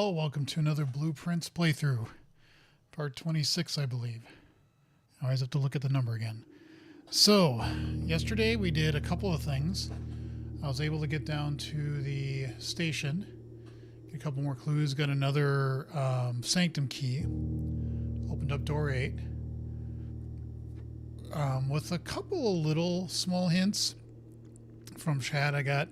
Hello, welcome to another Blueprints playthrough. Part 26, I believe. I always have to look at the number again. So, yesterday we did a couple of things. I was able to get down to the station, get a couple more clues, got another sanctum key, opened up door 8, with a couple of little small hints from Chad. I got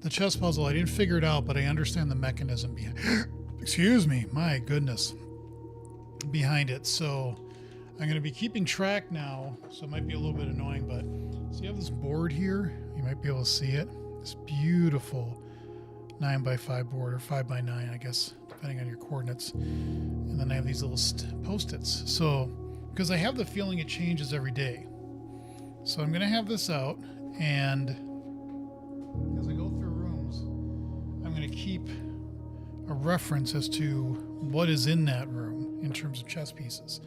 the chess puzzle. I didn't figure it out, but I understand the mechanism behind excuse me, my goodness, behind it. So I'm going to be keeping track now, so it might be a little bit annoying, but so you have this board here. You might be able to see it. This beautiful 9x5 board, or 5x9, I guess, depending on your coordinates. And then I have these little post-its. So, because I have the feeling it changes every day. So I'm going to have this out, and as I go through rooms, I'm going to keep a reference as to what is in that room in terms of chess pieces,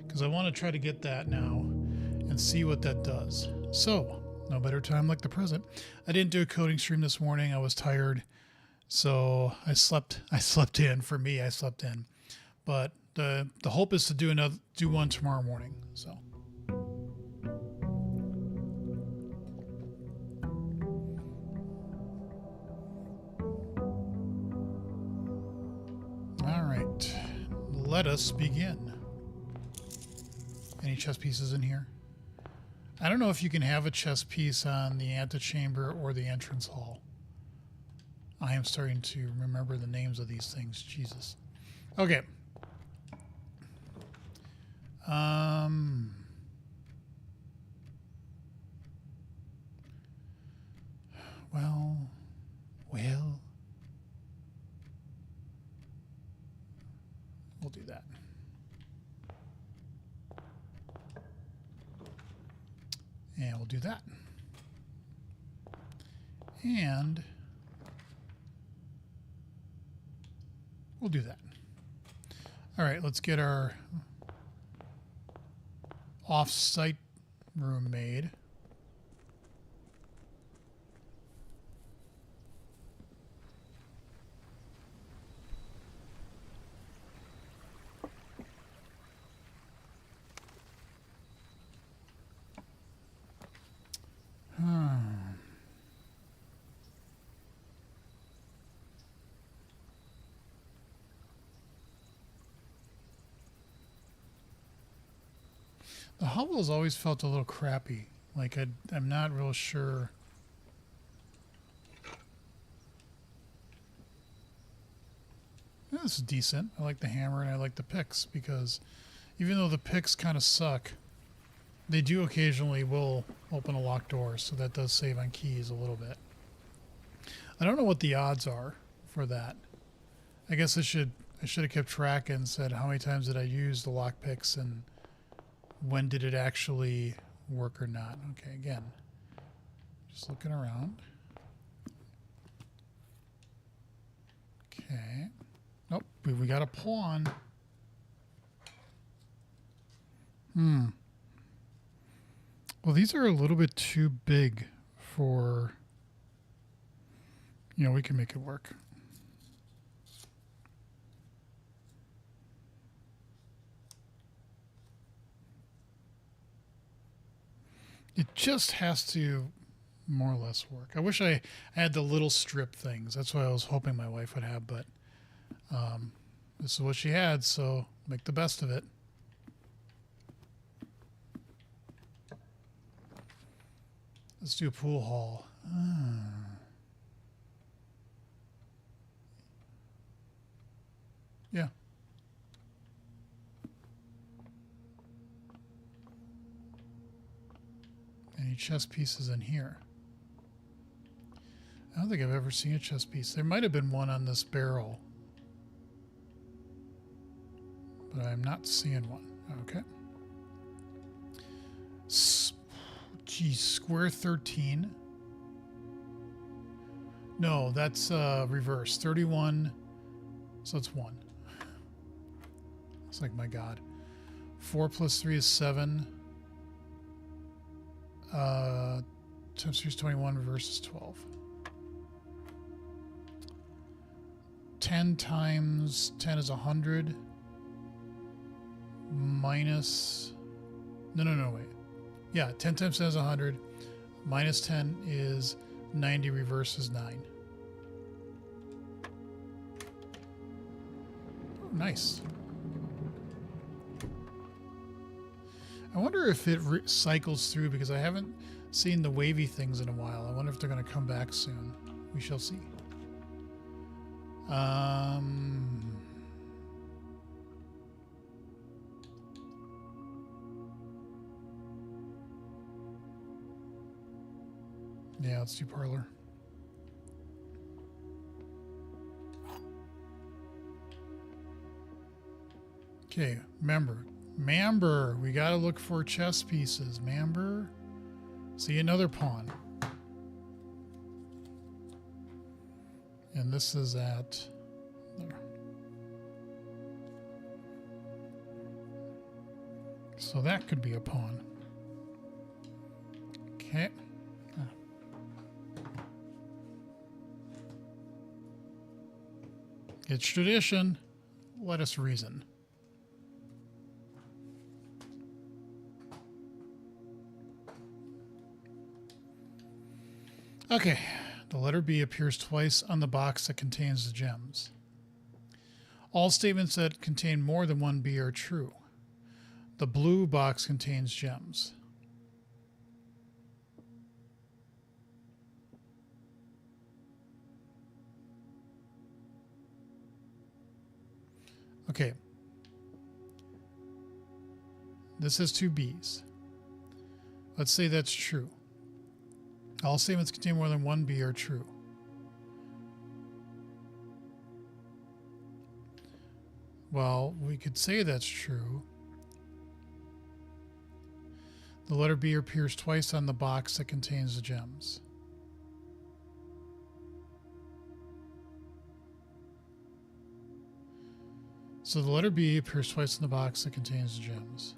because I want to try to get that now and see what that does. So no better time like the present. I didn't do a coding stream this morning. I was tired, so I slept in. For me, I slept in, but the hope is to do one tomorrow morning. So all right, let us begin. Any chess pieces in here? I don't know if you can have a chess piece on the antechamber or the entrance hall. I am starting to remember the names of these things. Jesus. Okay. Well. We'll do that. And we'll do that. And we'll do that. All right, let's get our off-site room made. The hovels always felt a little crappy. Like I'm not real sure. Yeah, this is decent. I like the hammer and I like the picks, because even though the picks kind of suck, they do occasionally will open a locked door, so that does save on keys a little bit. I don't know what the odds are for that. I guess I should have kept track and said how many times did I use the lock picks and when did it actually work or not. Okay, again, just looking around. Okay. Nope, we got a pawn. Well, these are a little bit too big for, we can make it work. It just has to more or less work. I wish I had the little strip things. That's what I was hoping my wife would have, but this is what she had, so make the best of it. Let's do a pool hall. Yeah. Any chess pieces in here? I don't think I've ever seen a chess piece. There might have been one on this barrel, but I'm not seeing one. Okay. Geez, square 13. No, that's reverse. 31. So it's 1. It's like, my God. 4 plus 3 is 7. Time series 21, reverse is 12. 10 times 10 is 100 minus... No, wait. Yeah, 10 times 10 is 100 minus 10 is 90, reverse is 9. Oh, nice. I wonder if it cycles through, because I haven't seen the wavy things in a while. I wonder if they're going to come back soon. We shall see. Yeah, let's do parlor. Okay, Mamber, we gotta look for chess pieces. Mamber, see another pawn. And this is at there. So that could be a pawn. Okay. It's tradition. Let us reason. Okay, the letter B appears twice on the box that contains the gems. All statements that contain more than one B are true. The blue box contains gems. Okay. This has two B's. Let's say that's true. All statements contain more than one B are true. Well, we could say that's true. The letter B appears twice on the box that contains the gems. So the letter B appears twice in the box that contains the gems.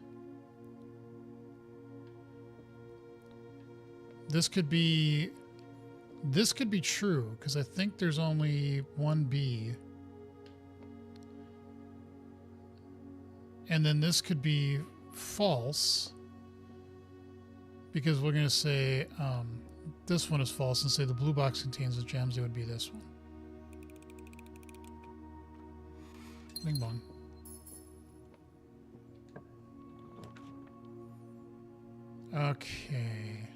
This could be true, because I think there's only one B. And then this could be false, because we're going to say this one is false and say the blue box contains the gems. It would be this one. Bing bong. Okay.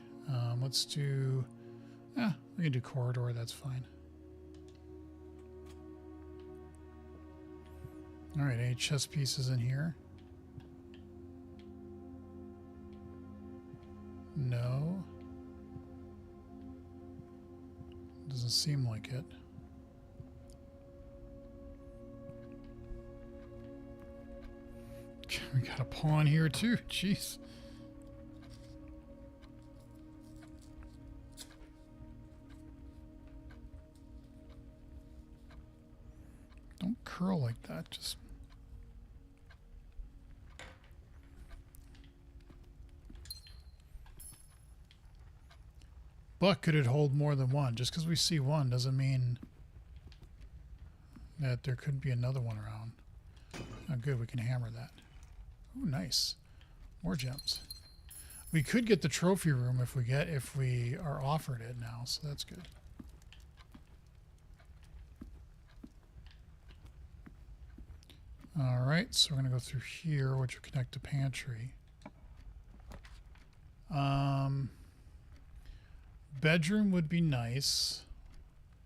Let's do... we can do corridor. That's fine. All right. Any chess pieces in here? No. Doesn't seem like it. We got a pawn here too. Jeez. Don't curl like that. Just... But could it hold more than one? Just because we see one doesn't mean that there could be another one around. Oh, good. We can hammer that. Oh, nice. More gems. We could get the trophy room if we are offered it now, so that's good. All right, so we're going to go through here, which will connect to pantry. Bedroom would be nice,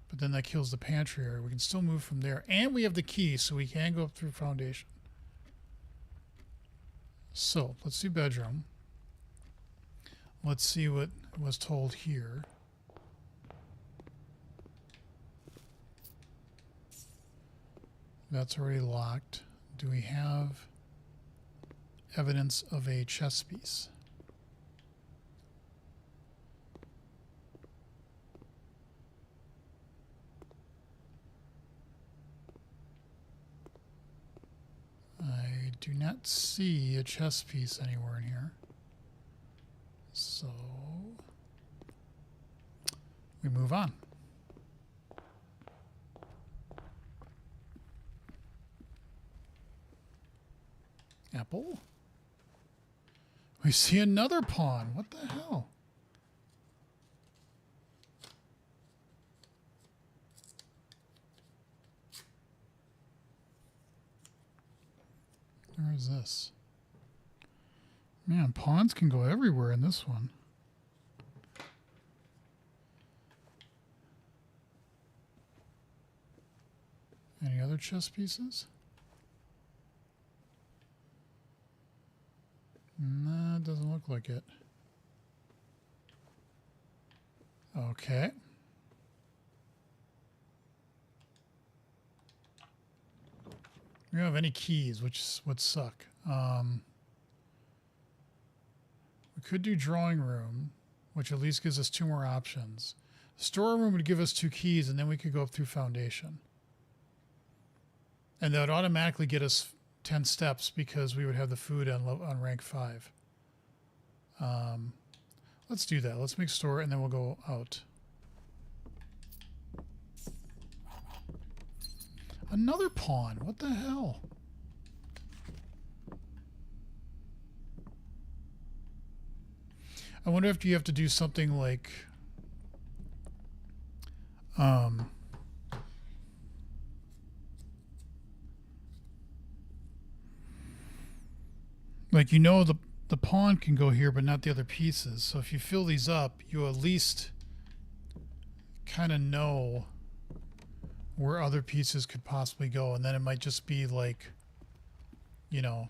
but then that kills the pantry area. We can still move from there, and we have the key, so we can go up through foundation. So let's do bedroom. Let's see what was told here. That's already locked. Do we have evidence of a chess piece? I do not see a chess piece anywhere in here. So we move on. Apple. We see another pawn. What the hell? Where is this? Man, pawns can go everywhere in this one. Any other chess pieces? No, it doesn't look like it. Okay. We don't have any keys, which would suck. We could do drawing room, which at least gives us 2 more options. Storeroom would give us 2 keys, and then we could go up through foundation. And that would automatically get us 10 steps because we would have the food on rank 5. Let's do that. Let's make store, and then we'll go out. Another pawn. What the hell? I wonder if you have to do something like you know the pawn can go here but not the other pieces. So if you fill these up, you at least kind of know where other pieces could possibly go, and then it might just be like, you know,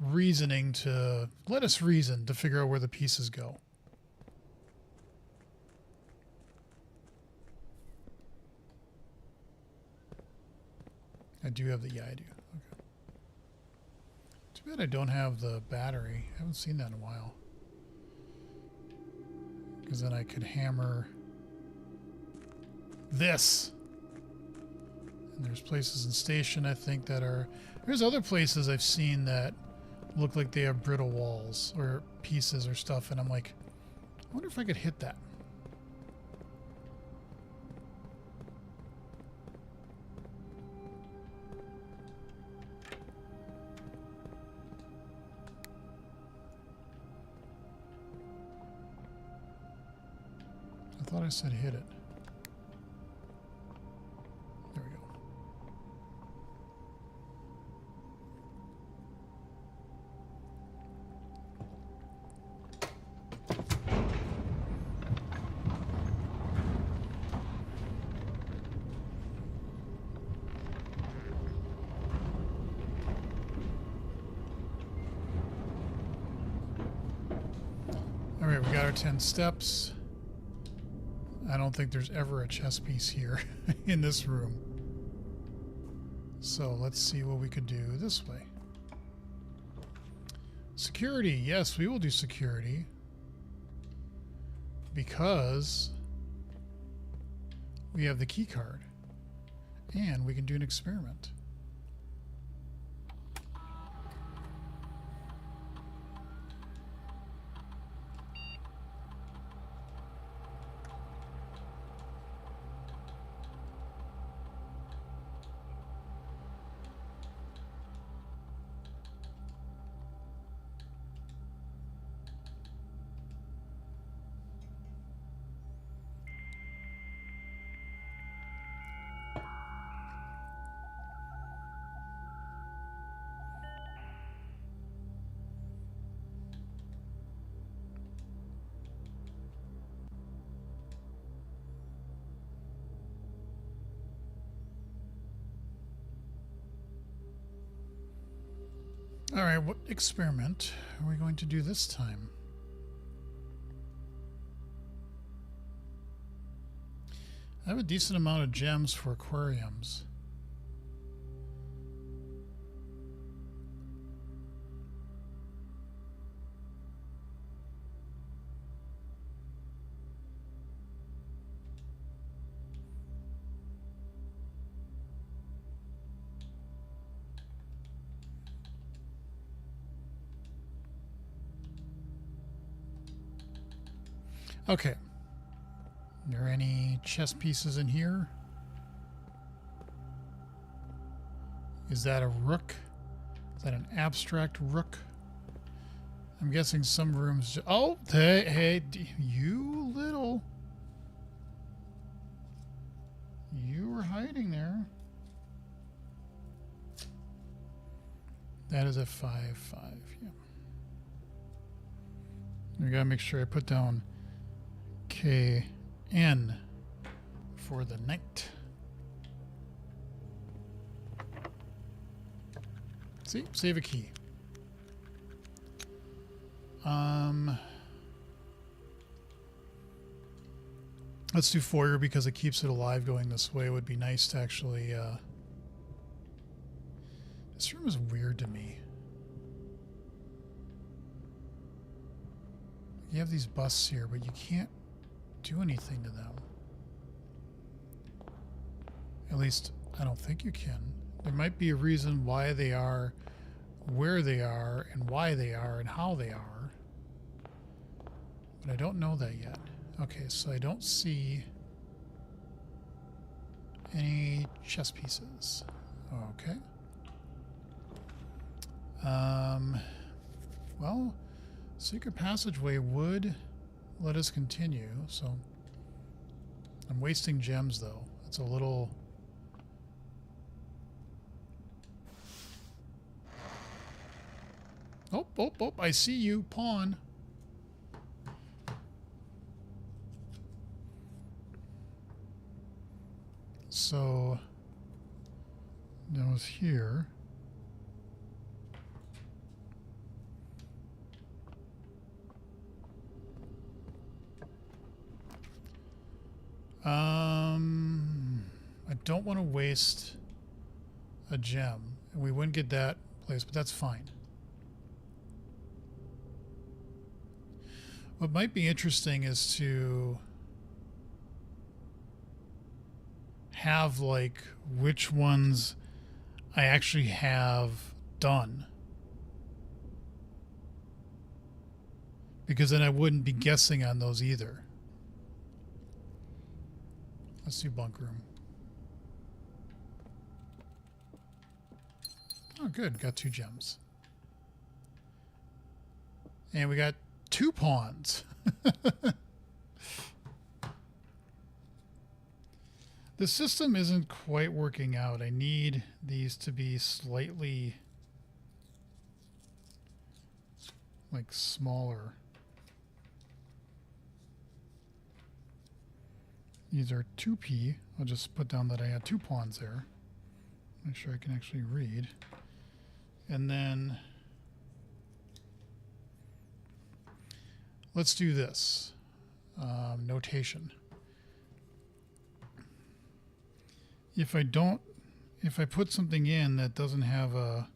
reasoning to let us reason to figure out where the pieces go. I do have the, yeah, I do. Okay. Too bad I don't have the battery. I haven't seen that in a while. Because then I could hammer this. And there's places in Station, I think, that are... There's other places I've seen that look like they have brittle walls or pieces or stuff, and I'm like, I wonder if I could hit that. I thought I said hit it. There we go. All right, we got our 10 steps. I don't think there's ever a chess piece here in this room. So let's see what we could do this way. Security. Yes, we will do security. Because we have the key card. And we can do an experiment. All right, what experiment are we going to do this time? I have a decent amount of gems for aquariums. Okay. Are there any chess pieces in here? Is that a rook? Is that an abstract rook? I'm guessing some rooms... Oh, hey, you little... You were hiding there. That is a 5-5, yeah. We gotta make sure I put down KN for the knight. See? Save a key. Let's do foyer because it keeps it alive going this way. It would be nice to actually... This room is weird to me. You have these busts here, but you can't do anything to them. At least, I don't think you can. There might be a reason why they are where they are and why they are and how they are. But I don't know that yet. Okay, so I don't see any chess pieces. Okay. Well, secret passageway would let us continue, so I'm wasting gems though. It's a little... Oh, I see you, pawn. So, that was here. I don't want to waste a gem. And we wouldn't get that place, but that's fine. What might be interesting is to have like which ones I actually have done. Because then I wouldn't be guessing on those either. Let's do bunk room. Oh, good. Got 2 gems. And we got 2 pawns. The system isn't quite working out. I need these to be slightly like smaller. These are 2p. I'll just put down that I had 2 pawns there. Make sure I can actually read. And then let's do this. Notation. If I put something in that doesn't have a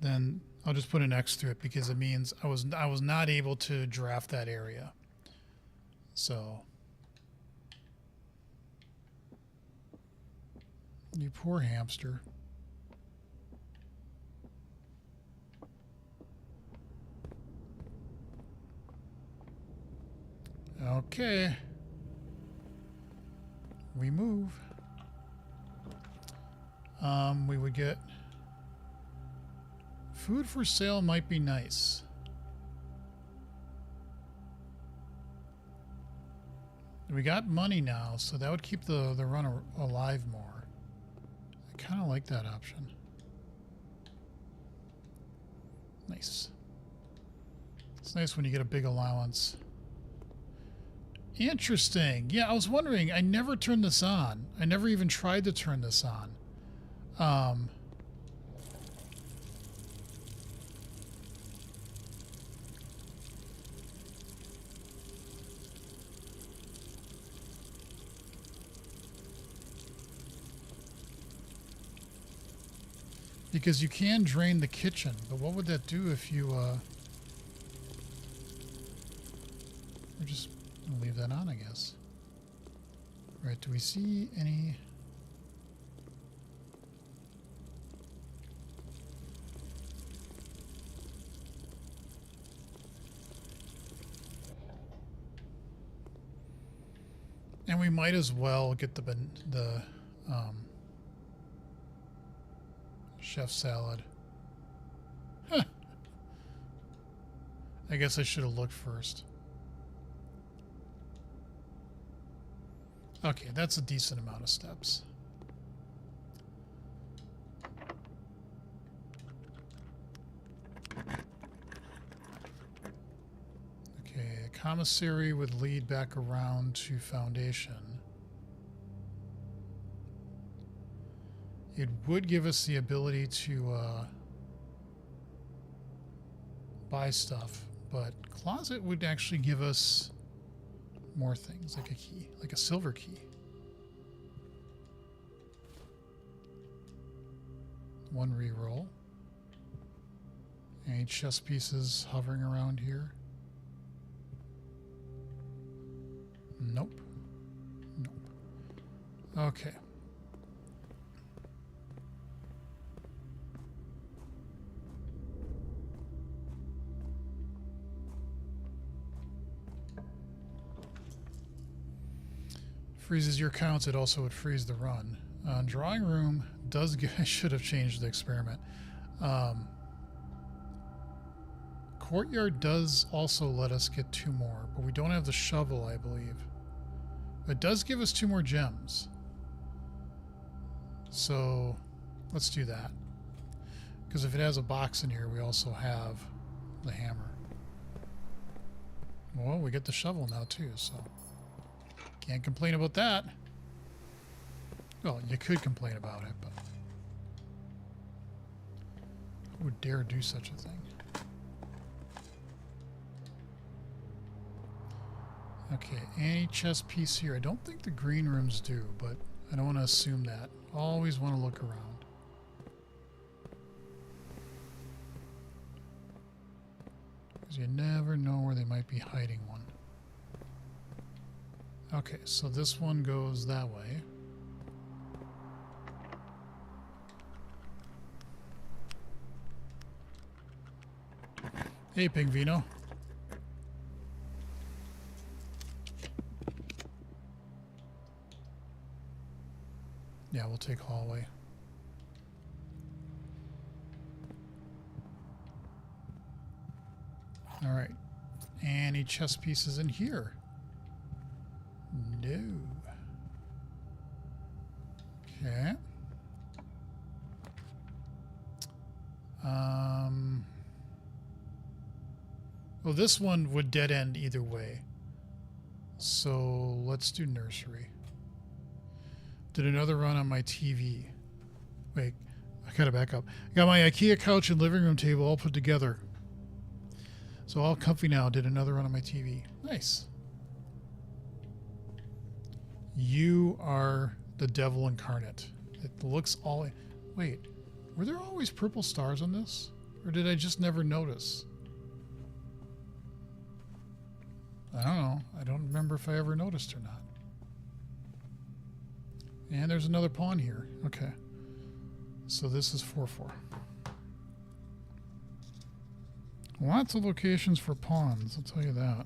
then I'll just put an X through it because it means I was not able to draft that area. So you poor hamster. Okay. We move. We would get food for sale might be nice. We got money now, so that would keep the run alive more. I kind of like that option. Nice. It's nice when you get a big allowance. Interesting. Yeah, I was wondering. I never turned this on. I never even tried to turn this on. Because you can drain the kitchen, but what would that do if you, we're just gonna leave that on, I guess. Right, do we see any... And we might as well get the chef salad. Huh. I guess I should have looked first. Okay, that's a decent amount of steps. Okay, commissary would lead back around to foundation. It would give us the ability to buy stuff, but closet would actually give us more things, like a key, like a silver key. One reroll. Any chess pieces hovering around here? Nope. Nope. Okay. Freezes your counts, it also would freeze the run. Drawing room does get, I should have changed the experiment. Courtyard does also let us get 2 more, but we don't have the shovel, I believe. It does give us 2 more gems. So let's do that. Because if it has a box in here, we also have the hammer. Well, we get the shovel now too, so can't complain about that. Well, you could complain about it, but who would dare do such a thing? Okay, any chess piece here? I don't think the green rooms do, but I don't want to assume that. Always want to look around. Because you never know where they might be hiding one. Okay, so this one goes that way. Hey, Pingvino. Yeah, we'll take hallway. All right. Any chess pieces in here? No. Okay. Well, this one would dead end either way. So let's do nursery. Did another run on my TV. Wait, I gotta back up. Got my IKEA couch and living room table all put together. So all comfy now. Did another run on my TV. Nice. You are the devil incarnate. It looks all... Wait, were there always purple stars on this? Or did I just never notice? I don't know. I don't remember if I ever noticed or not. And there's another pawn here. Okay. So this is 4-4. Lots of locations for pawns, I'll tell you that.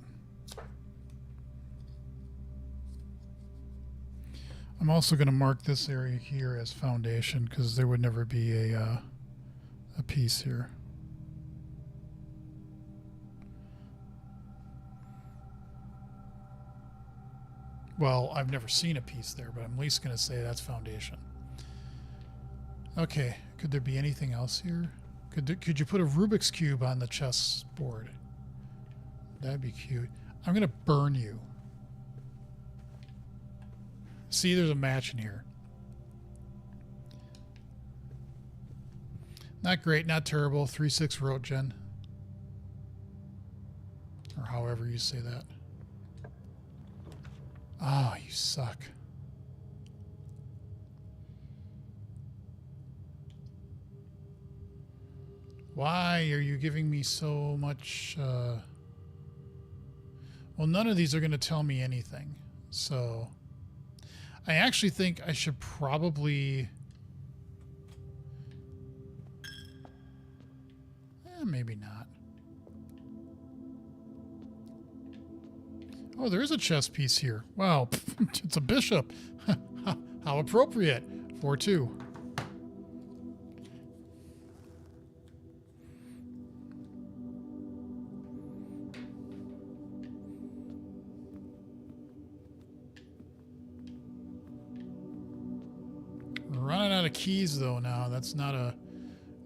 I'm also going to mark this area here as foundation because there would never be a piece here. Well, I've never seen a piece there, but I'm at least going to say that's foundation. Okay, could there be anything else here? Could you put a Rubik's Cube on the chess board? That'd be cute. I'm going to burn you. See, there's a match in here. Not great, not terrible. 3-6 wrote Jen. Or however you say that. Oh, you suck. Why are you giving me so much... Well, none of these are going to tell me anything. So... I actually think I should probably... maybe not. Oh, there is a chess piece here. Wow, it's a bishop. How appropriate. 4-2. Running out of keys, though, now. That's not a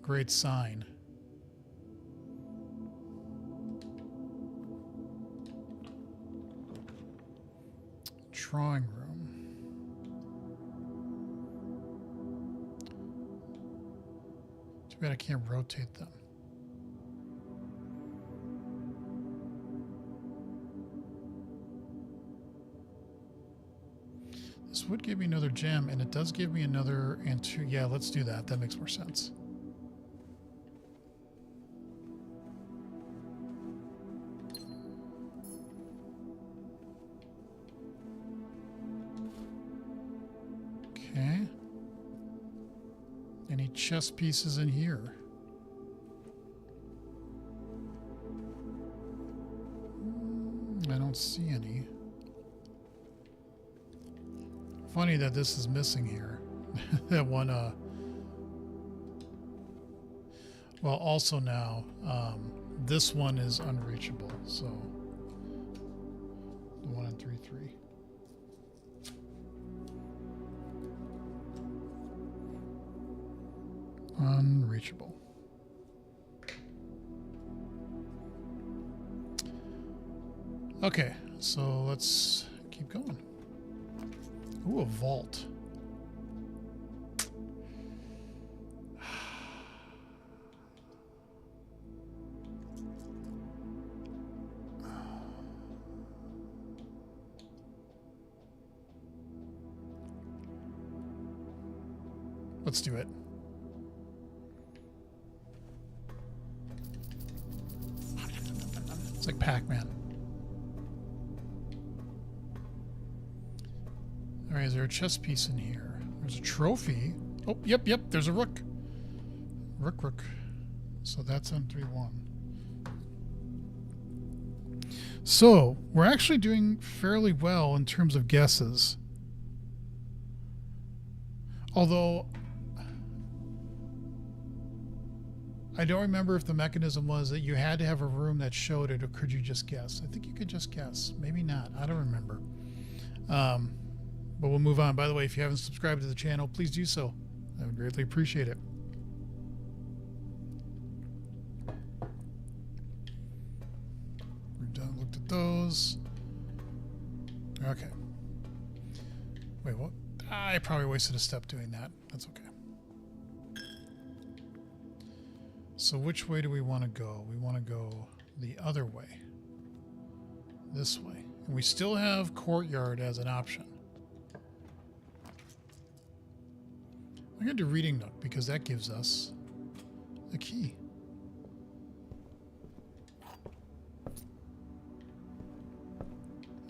great sign. Drawing room. Too bad I can't rotate them. This would give me another gem, and it does give me another and two. Yeah, let's do that. That makes more sense. Okay. Any chess pieces in here? I don't see any. Funny that this is missing here. That one, well, also now, this one is unreachable, so the one on 3-3. Unreachable. Okay, so let's keep going. Ooh, a vault. Let's do it. It's like Pac-Man. All right, is there a chess piece in here? There's a trophy. Oh, yep, there's a rook. Rook. So that's on 3-1. So, we're actually doing fairly well in terms of guesses. Although, I don't remember if the mechanism was that you had to have a room that showed it, or could you just guess? I think you could just guess. Maybe not. I don't remember. But we'll move on. By the way, if you haven't subscribed to the channel, please do so. I would greatly appreciate it. We've looked at those. Okay. Wait, what? I probably wasted a step doing that. That's okay. So which way do we want to go? We want to go the other way. This way. And we still have courtyard as an option. I'm going to do reading nook because that gives us a key.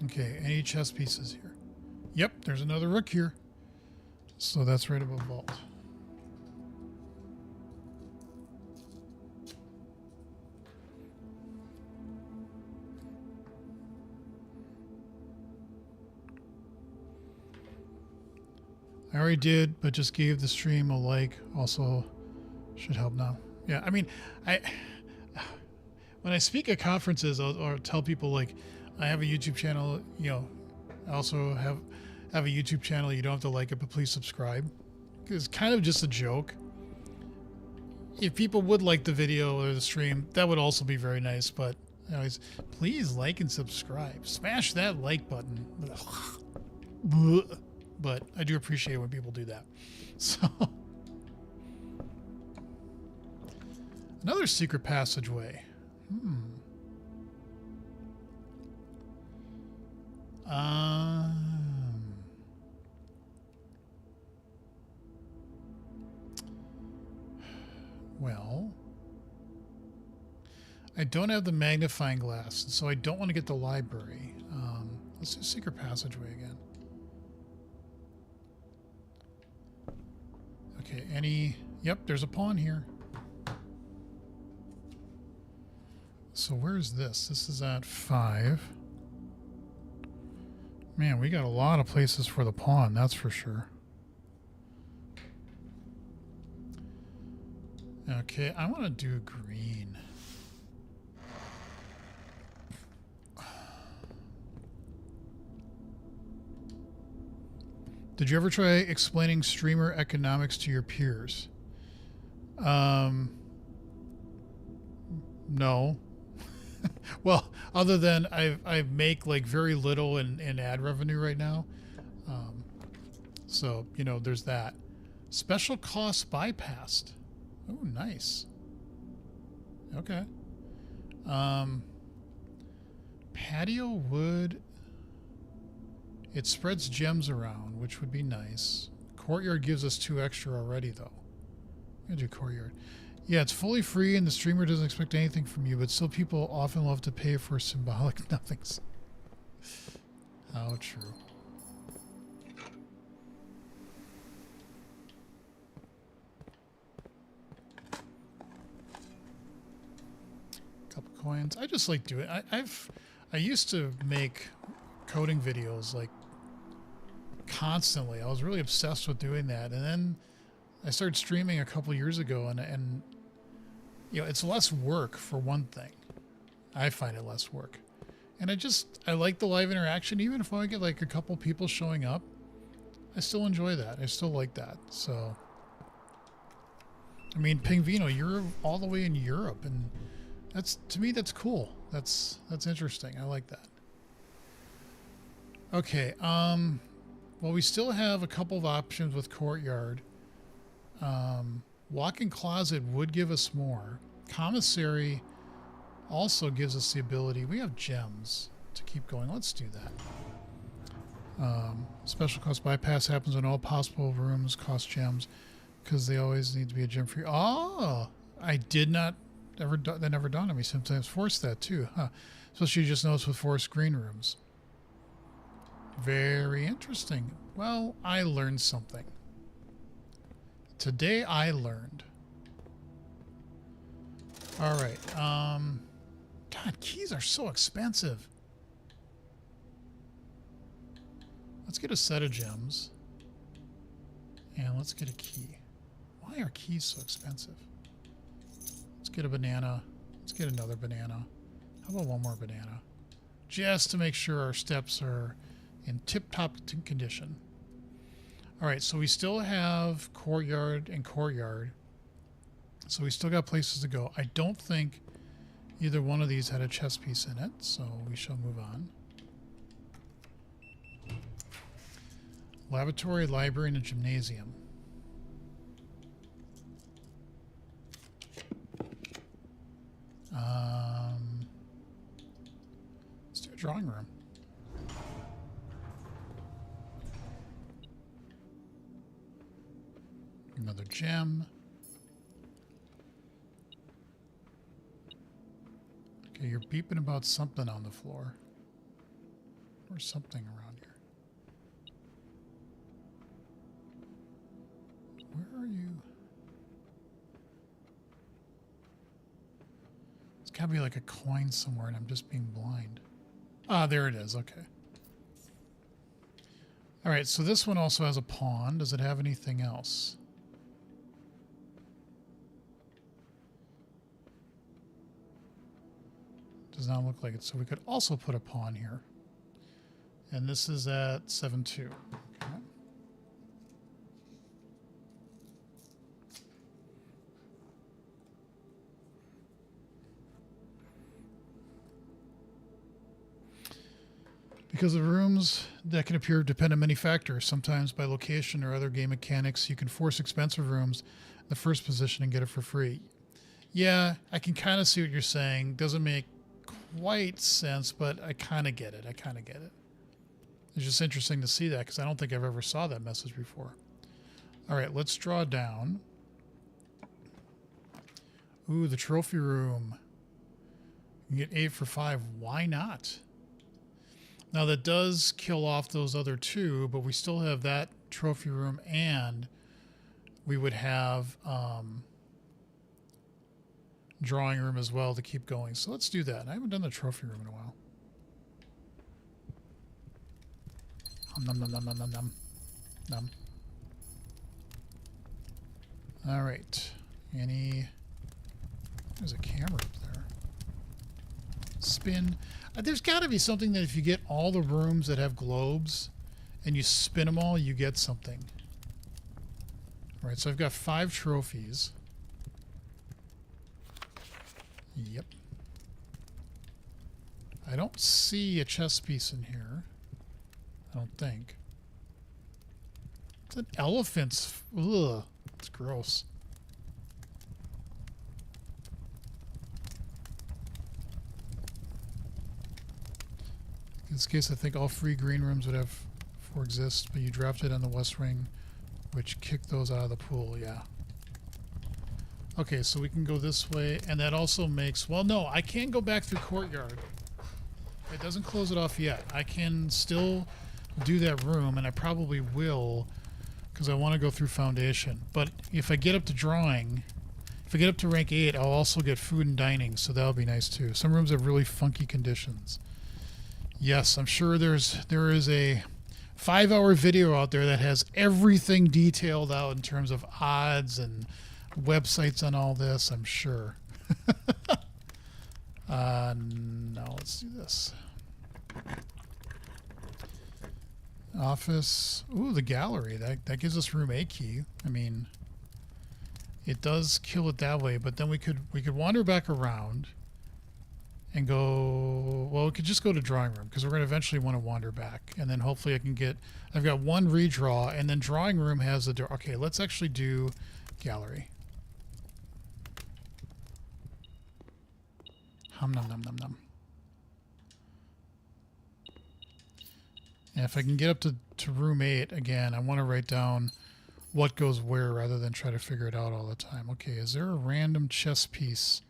Okay, any chess pieces here? Yep, there's another rook here. So that's right above vault. I already did, but just gave the stream a like. Also, should help now. Yeah, I mean, when I speak at conferences, I'll tell people like, I have a YouTube channel. You know, I also have a YouTube channel. You don't have to like it, but please subscribe. It's kind of just a joke. If people would like the video or the stream, that would also be very nice. But anyways, please like and subscribe. Smash that like button. But I do appreciate when people do that. So, another secret passageway. Well, I don't have the magnifying glass, so I don't want to get the library. Let's do secret passageway again. Okay, yep, there's a pawn here. So where is this? This is at 5. Man, we got a lot of places for the pawn, that's for sure. Okay, I want to do green. Did you ever try explaining streamer economics to your peers? No. Well, other than I make like very little in ad revenue right now. So, you know, there's that. Special costs bypassed. Oh, nice. Okay. Patio wood. It spreads gems around, which would be nice. Courtyard gives us 2 extra already, though. I'm gonna do courtyard. Yeah, it's fully free and the streamer doesn't expect anything from you, but still people often love to pay for symbolic nothings. How true. Couple coins. I just like doing it. I used to make coding videos like constantly. I was really obsessed with doing that, and then I started streaming a couple years ago, and you know, it's less work for one thing. I find it less work, and I like the live interaction. Even if I get like a couple people showing up, I still enjoy that. I still like that. So, I mean, Pingvino, you're all the way in Europe, and that's, to me, that's cool. That's interesting. I like that. Okay. Well, we still have a couple of options with courtyard. Walk-in closet would give us more. Commissary also gives us the ability. We have gems to keep going. Let's do that. Special cost bypass happens when all possible rooms cost gems because they always need to be a gem free. Oh, I did not ever. That never dawned on me. Sometimes force that too, huh? Especially you just notice with forced green rooms. Very interesting. Well, I learned something. Today I learned. All right. God, keys are so expensive. Let's get a set of gems. And let's get a key. Why are keys so expensive? Let's get a banana. Let's get another banana. How about one more banana? Just to make sure our steps are in tip-top condition. All right, so we still have courtyard and courtyard. So we still got places to go. I don't think either one of these had a chess piece in it, so we shall move on. Laboratory, library, and a gymnasium. Let's do a drawing room. Another gem. Okay, you're beeping about something on the floor. Or something around here. Where are you? It's gotta be like a coin somewhere and I'm just being blind. Ah, there it is. Okay. All right, so this one also has a pawn. Does it have anything else? Does not look like it. So we could also put a pawn here. And this is at 7-2. Okay. Because the rooms that can appear depend on many factors, sometimes by location or other game mechanics. You can force expensive rooms in the first position and get it for free. Yeah, I can kind of see what you're saying. Doesn't make quite sense, but I kind of get it. I kind of get it. It's just interesting to see that because I don't think I've ever saw that message before. All right, let's draw down. Ooh, the trophy room. You can get 8 for 5. Why not? Now that does kill off those other 2, but we still have that trophy room, and we would have drawing room as well to keep going. So let's do that. I haven't done the trophy room in a while. Num, num, num, num, num, num. Num. All right. There's a camera up there. Spin. There's got to be something that if you get all the rooms that have globes and you spin them all, you get something. All right, so I've got 5 trophies. Yep. I don't see a chess piece in here. I don't think. It's an elephant's. Ugh. It's gross. In this case, I think all free green rooms would have 4 exist, but you dropped it on the West Wing, which kicked those out of the pool. Yeah. Okay, so we can go this way, and that also makes... Well, no, I can't go back through Courtyard. It doesn't close it off yet. I can still do that room, and I probably will, because I want to go through Foundation. But if I get up to drawing, if I get up to rank 8, I'll also get food and dining, so that'll be nice too. Some rooms have really funky conditions. Yes, I'm sure there is a 5-hour video out there that has everything detailed out in terms of odds and websites on all this, I'm sure. Now let's do this. Office. Ooh, the gallery. That gives us room A key. I mean, it does kill it that way, but then we could wander back around and go... Well, we could just go to drawing room because we're going to eventually want to wander back, and then hopefully I can get... I've got 1 redraw, and then drawing room has a door. Okay, let's actually do gallery. Hum num num num num. And if I can get up to room 8 again, I want to write down what goes where rather than try to figure it out all the time. Okay, is there a random chess piece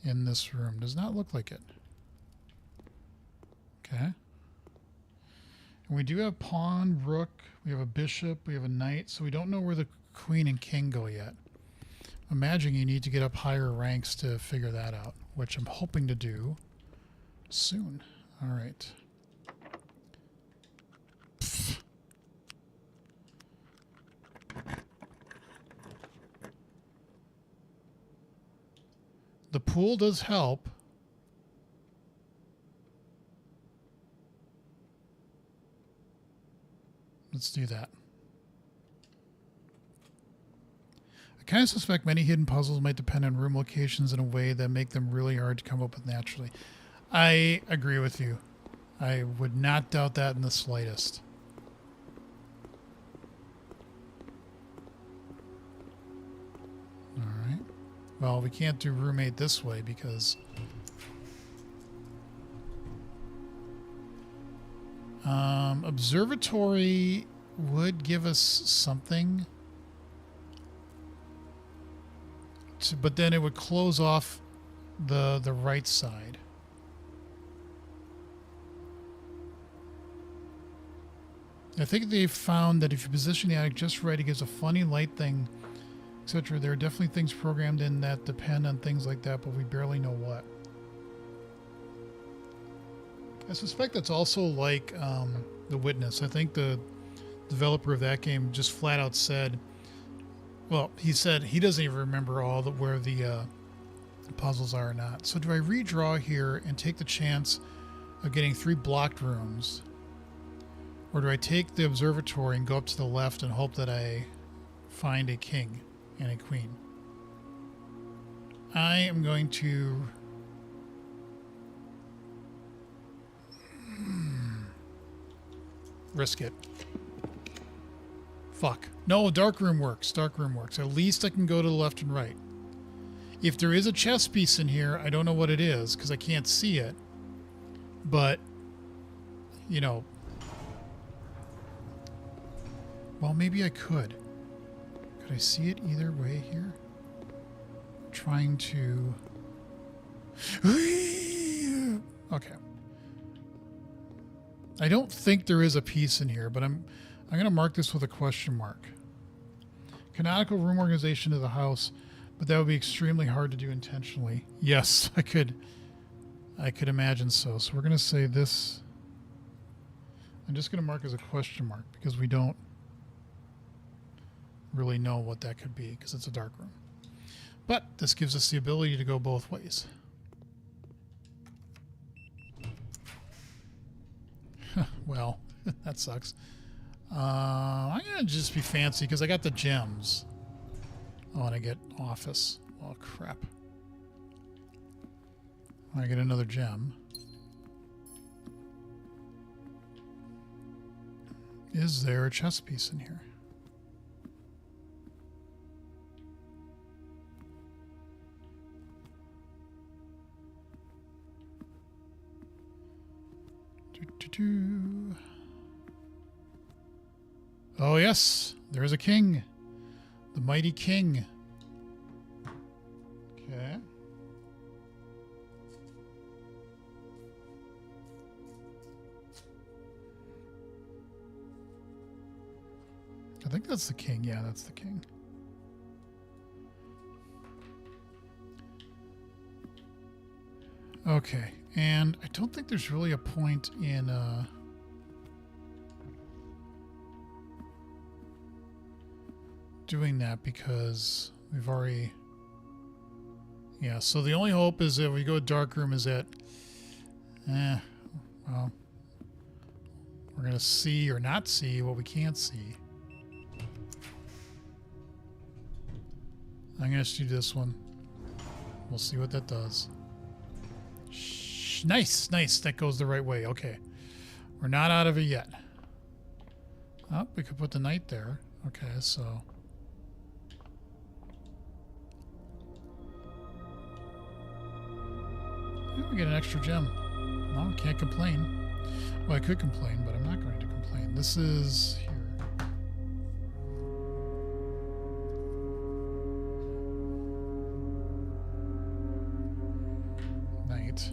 in this room? Does not look like it. Okay. And we do have pawn, rook, we have a bishop, we have a knight, so we don't know where the queen and king go yet. Imagine you need to get up higher ranks to figure that out, which I'm hoping to do soon. All right. The pool does help. Let's do that. I kind of suspect many hidden puzzles might depend on room locations in a way that make them really hard to come up with naturally. I agree with you. I would not doubt that in the slightest. All right. Well, we can't do roommate this way because... observatory would give us something. But then it would close off the right side. I think they found that if you position the attic just right, it gives a funny light thing, etc. There are definitely things programmed in that depend on things like that, but we barely know what. I suspect that's also like The Witness. I think the developer of that game just flat out said, well, he said he doesn't even remember where the puzzles are or not. So do I redraw here and take the chance of getting 3 blocked rooms? Or do I take the observatory and go up to the left and hope that I find a king and a queen? I am going to... risk it. Fuck. No, dark room works. Dark room works. At least I can go to the left and right. If there is a chess piece in here, I don't know what it is because I can't see it. But, you know... Well, maybe I could. Could I see it either way here? I'm trying to... Okay. I don't think there is a piece in here, but I'm going to mark this with a question mark. Canonical room organization of the house, but that would be extremely hard to do intentionally. Yes, I could imagine so. So we're going to say this. I'm just going to mark as a question mark because we don't really know what that could be because it's a dark room. But this gives us the ability to go both ways. Well, that sucks. I'm going to just be fancy because I got the gems. I want to get office. Oh, crap. I get another gem. Is there a chess piece in here? Oh, yes. There's a king. The mighty king. Okay. I think that's the king. Yeah, that's the king. Okay. And I don't think there's really a point in doing that because we've already... Yeah, so the only hope is that we go dark room is that... well, we're going to see or not see what we can't see. I'm going to do this one. We'll see what that does. Nice, nice. That goes the right way. Okay. We're not out of it yet. Oh, we could put the knight there. Okay, so... Yeah, we get an extra gem. Well, can't complain. Well, I could complain, but I'm not going to complain. This is here. Knight.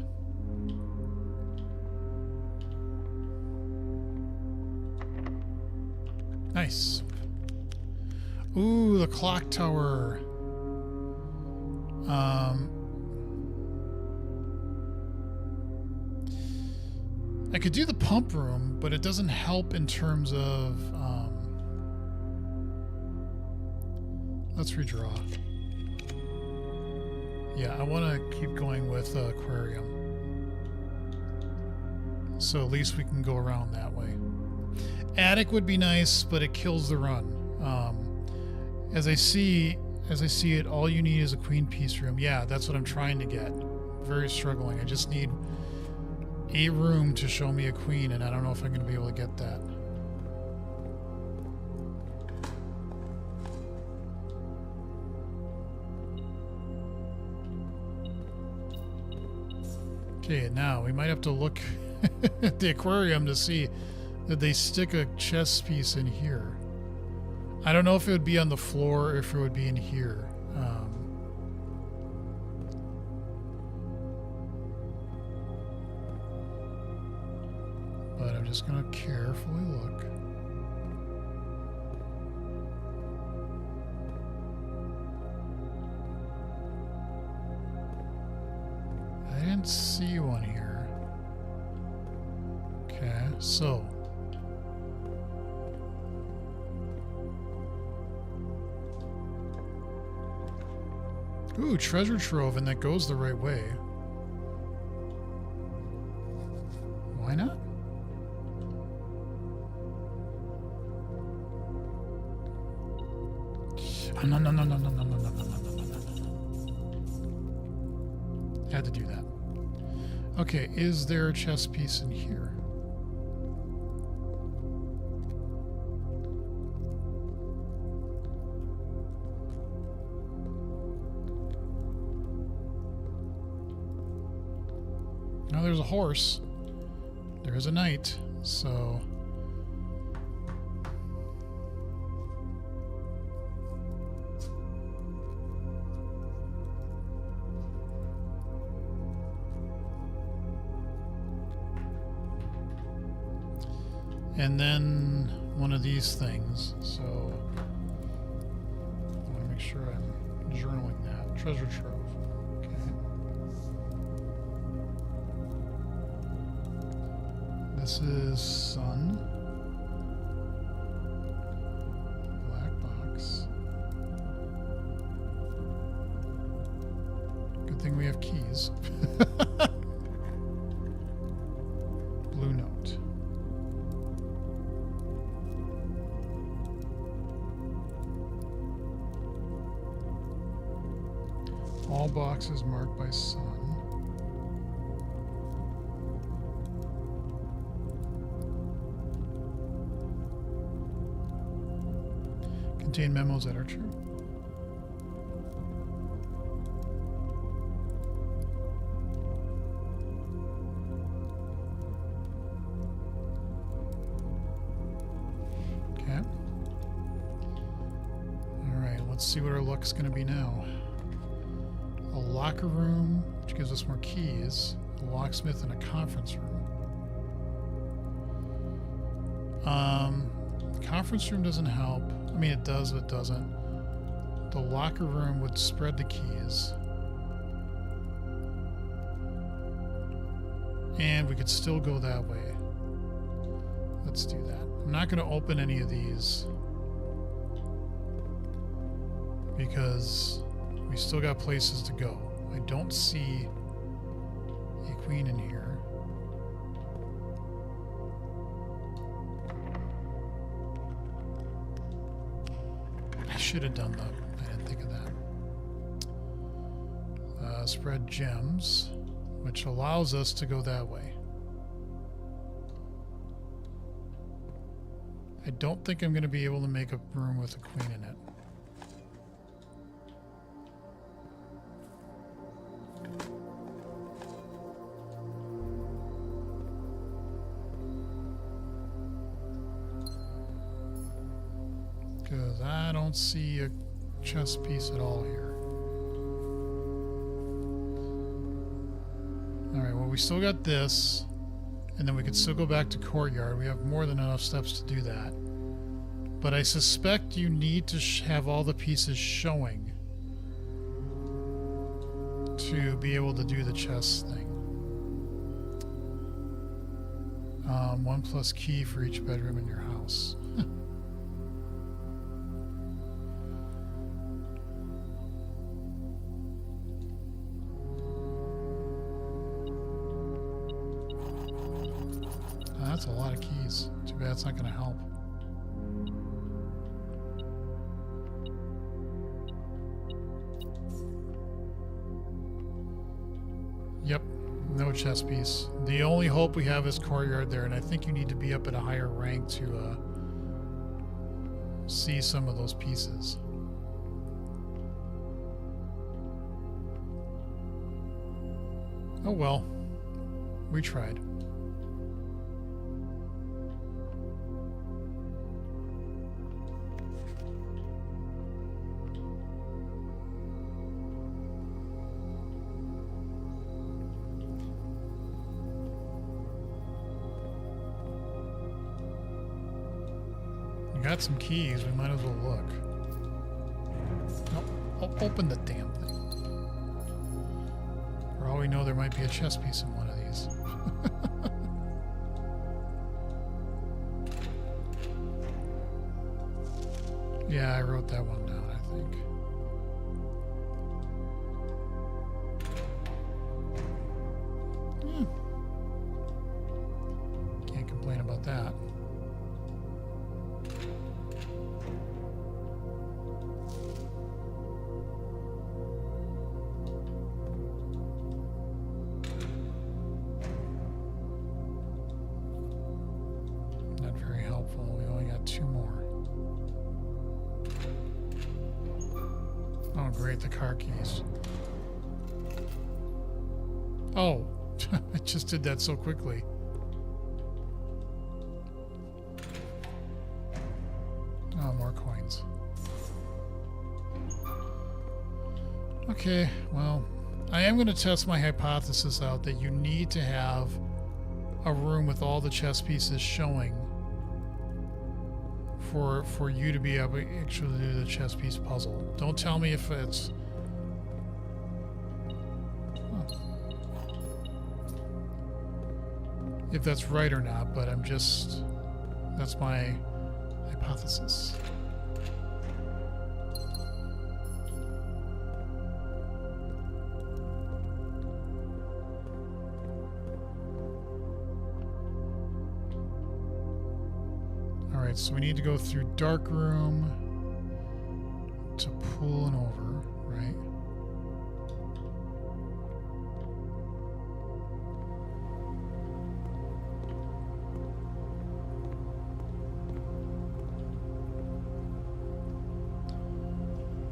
Nice. Ooh, the clock tower. I could do the pump room, but it doesn't help in terms of... let's redraw. Yeah, I want to keep going with aquarium. So at least we can go around that way. Attic would be nice, but it kills the run. As I see it, all you need is a queen piece room. Yeah, that's what I'm trying to get. Very struggling. I just need a room to show me a queen, and I don't know if I'm going to be able to get that. Okay, now we might have to look at the aquarium to see that they stick a chess piece in here. I don't know if it would be on the floor or if it would be in here. But I'm just going to carefully look. I didn't see one here. Okay, so... Ooh, treasure trove, and that goes the right way. Why not? No. Had to do that. Okay, is there a chess piece in here? Now there's a horse. There's a knight, so... And then one of these things, so I want to make sure I'm journaling that. Treasure trove. Okay. This This is sun. Black box. Good thing we have keys. Blue note. All boxes marked by sun. Contain memos that are true. Okay. All right, let's see what our luck's going to be now. A locker room, which gives us more keys. A locksmith and a conference room. Conference room doesn't help. I mean, it does, but it doesn't. The locker room would spread the keys. And we could still go that way. Let's do that. I'm not going to open any of these because we still got places to go. I don't see a queen in here. I should have done that. I didn't think of that. Spread gems, which allows us to go that way. I don't think I'm going to be able to make a room with a queen in it. Because I don't see a chess piece at all here. Alright, well, we still got this. And then we could still go back to courtyard. We have more than enough steps to do that. But I suspect you need to have all the pieces showing to be able to do the chess thing. 1+ key for each bedroom in your house. That's a lot of keys. Too bad it's not going to help. Yep, no chess piece. The only hope we have is courtyard there, and I think you need to be up at a higher rank to see some of those pieces. Oh well, we tried. Got some keys, we might as well look. Nope. I'll open the damn thing. For all we know, there might be a chess piece in one of these. Yeah, I wrote that one down, I think. Can't complain about that. We only got 2 more. Oh, great, the car keys. Oh, I just did that so quickly. Oh, more coins. Okay, well, I am going to test my hypothesis out that you need to have a room with all the chess pieces showing for you to be able to actually do the chess piece puzzle. Don't tell me if it's... if that's right or not, but that's my hypothesis. Alright, so we need to go through dark room to pool and over, right?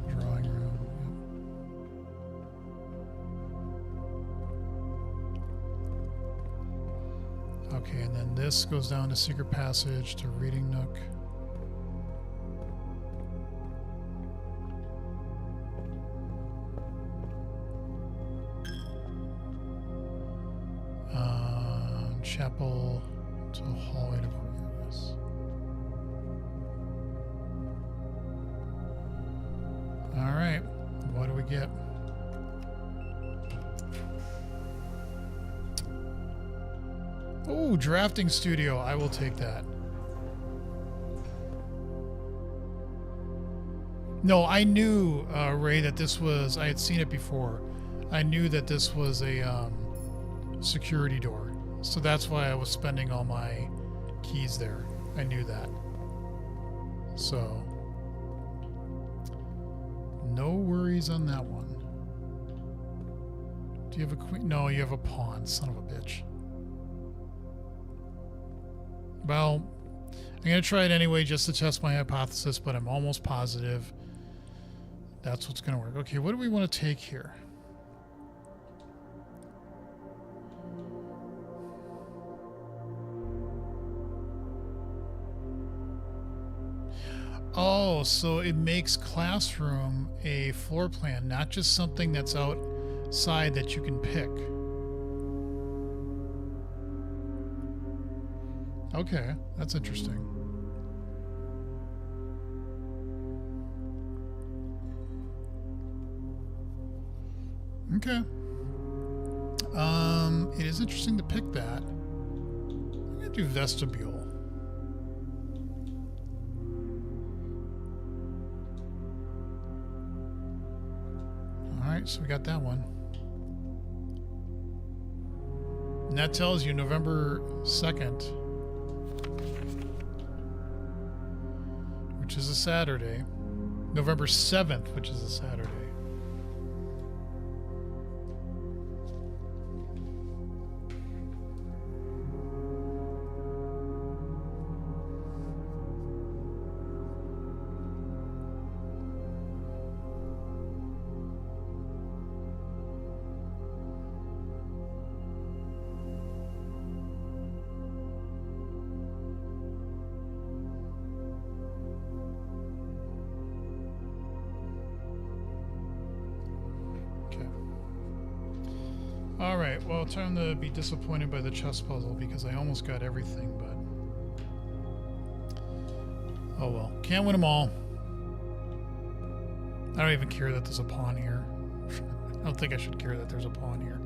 Drawing room, yep. Okay, and then this goes down to secret passage to reading nook. Chapel to hallway to yes. All right, what do we get? Oh, drafting studio. I will take that. No, I knew, Ray, that this was, I had seen it before. I knew that this was a security door. So that's why I was spending all my keys there. I knew that. So, no worries on that one. Do you have a queen? No, you have a pawn, son of a bitch. Well, I'm going to try it anyway just to test my hypothesis, but I'm almost positive that's what's going to work. Okay, what do we want to take here? Oh, so it makes classroom a floor plan, not just something that's outside that you can pick. Okay, that's interesting. Okay. It is interesting to pick that. I'm gonna do vestibule. Alright, so we got that one. And that tells you November 2nd, which is a Saturday. November 7th, which is a Saturday. Alright, well, time to be disappointed by the chess puzzle because I almost got everything, but... oh well. Can't win them all. I don't even care that there's a pawn here. I don't think I should care that there's a pawn here.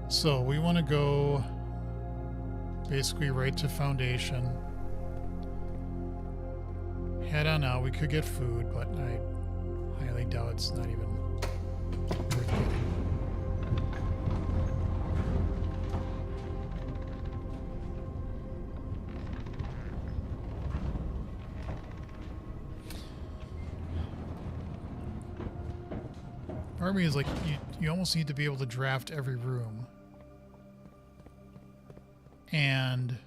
So, we want to go basically right to foundation. Head on out. We could get food, but I highly doubt it's not even worth getting. Part of me is like, you almost need to be able to draft every room. And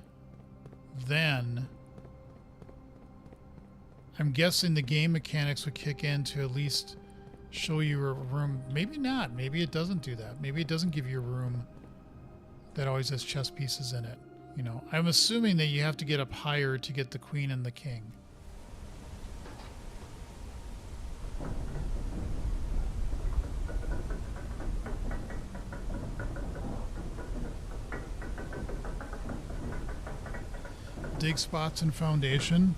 then I'm guessing the game mechanics would kick in to at least show you a room. Maybe not. Maybe it doesn't do that. Maybe it doesn't give you a room that always has chess pieces in it. You know, I'm assuming that you have to get up higher to get the queen and the king. Dig spots and foundation.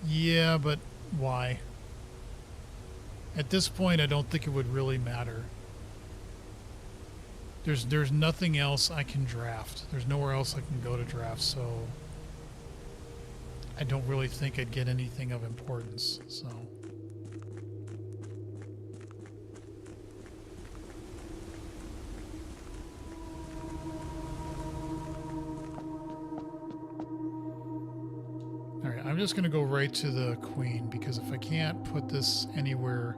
Yeah, Yeah, but why? At this point, I don't think it would really matter. There's nothing else I can draft. There's nowhere else I can go to draft, so I don't really think I'd get anything of importance, so. Alright, I'm just going to go right to the queen, because if I can't put this anywhere...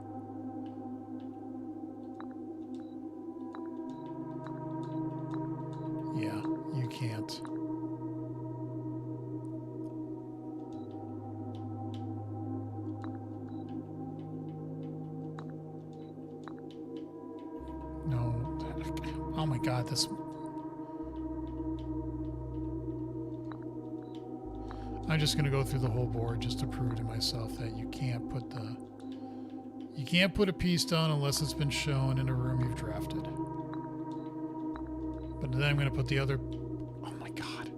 Yeah, you can't. No. Oh my god, this... I'm just going to go through the whole board just to prove to myself that you can't put the... You can't put a piece down unless it's been shown in a room you've drafted. But then I'm going to put the other... Oh my god.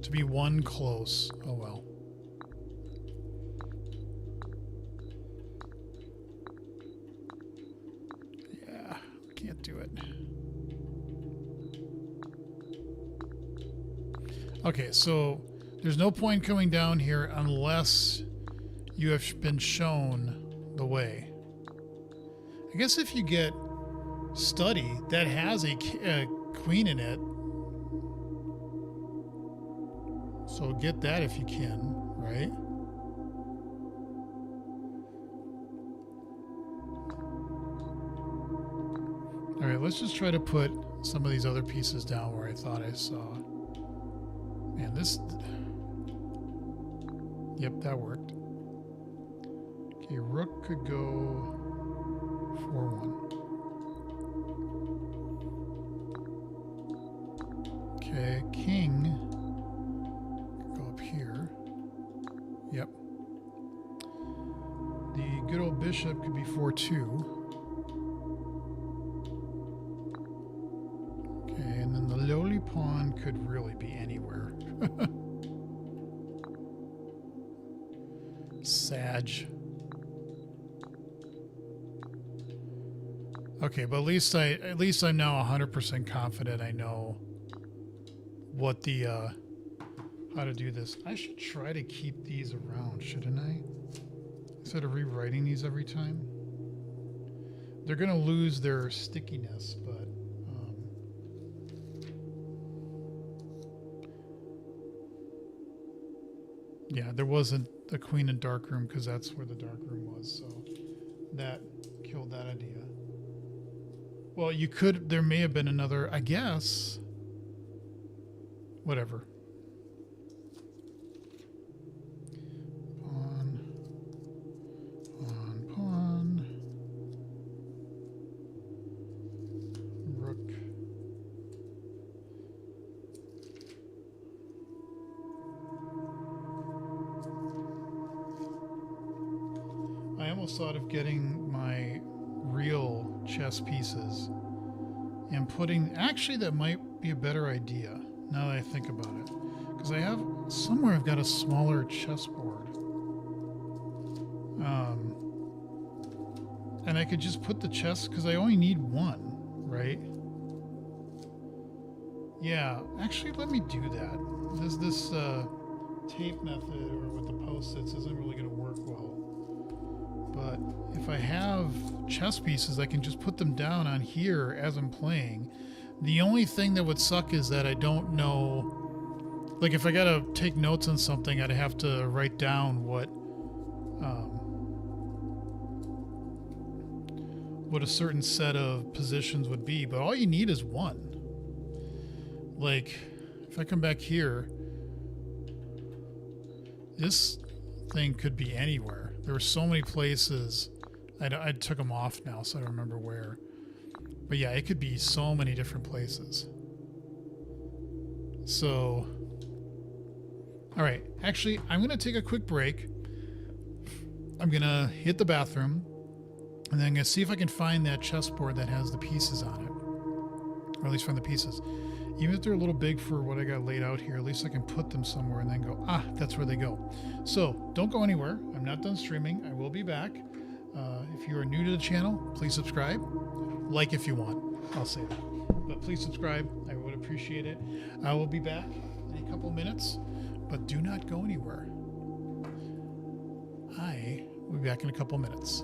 To be one close. Oh well. Yeah, can't do it. Okay, so there's no point coming down here unless you have been shown the way. I guess if you get study that has a queen in it, so get that if you can, right? All right, let's just try to put some of these other pieces down where I thought I saw. Man, this... Yep, that worked. Okay, rook could go 4-1. Okay, king could go up here. Yep. The good old bishop could be 4-2. Okay, and then the lowly pawn could really be anywhere. Sag. Okay, but at least I'm now 100% confident I know what the how to do this. I should try to keep these around, shouldn't I? Instead of rewriting these every time. They're gonna lose their stickiness, but yeah, there wasn't the queen in dark room because that's where the dark room was, so that killed that idea. Well, you could, there may have been another, I guess. Whatever. Pawn, pawn, pawn. Rook. I almost thought of getting my real chess pieces and putting... Actually, that might be a better idea now that I think about it. Because I have... Somewhere I've got a smaller chessboard. And I could just put the chess... Because I only need one, right? Yeah, actually, let me do that. This tape method or with the post-its isn't really going to work well. But if I have chess pieces, I can just put them down on here as I'm playing. The only thing that would suck is that I don't know... Like, if I gotta take notes on something, I'd have to write down what a certain set of positions would be. But all you need is one. Like, if I come back here, this thing could be anywhere. There were so many places. I took them off now, so I don't remember where. But yeah, it could be so many different places. So, all right. Actually, I'm going to take a quick break. I'm going to hit the bathroom. And then I'm going to see if I can find that chessboard that has the pieces on it. Or at least find the pieces. Even if they're a little big for what I got laid out here, at least I can put them somewhere and then go, ah, that's where they go. So don't go anywhere. I'm not done streaming. I will be back. If you are new to the channel, please subscribe. Like if you want. I'll say that. But please subscribe. I would appreciate it. I will be back in a couple minutes, but do not go anywhere. I will be back in a couple minutes.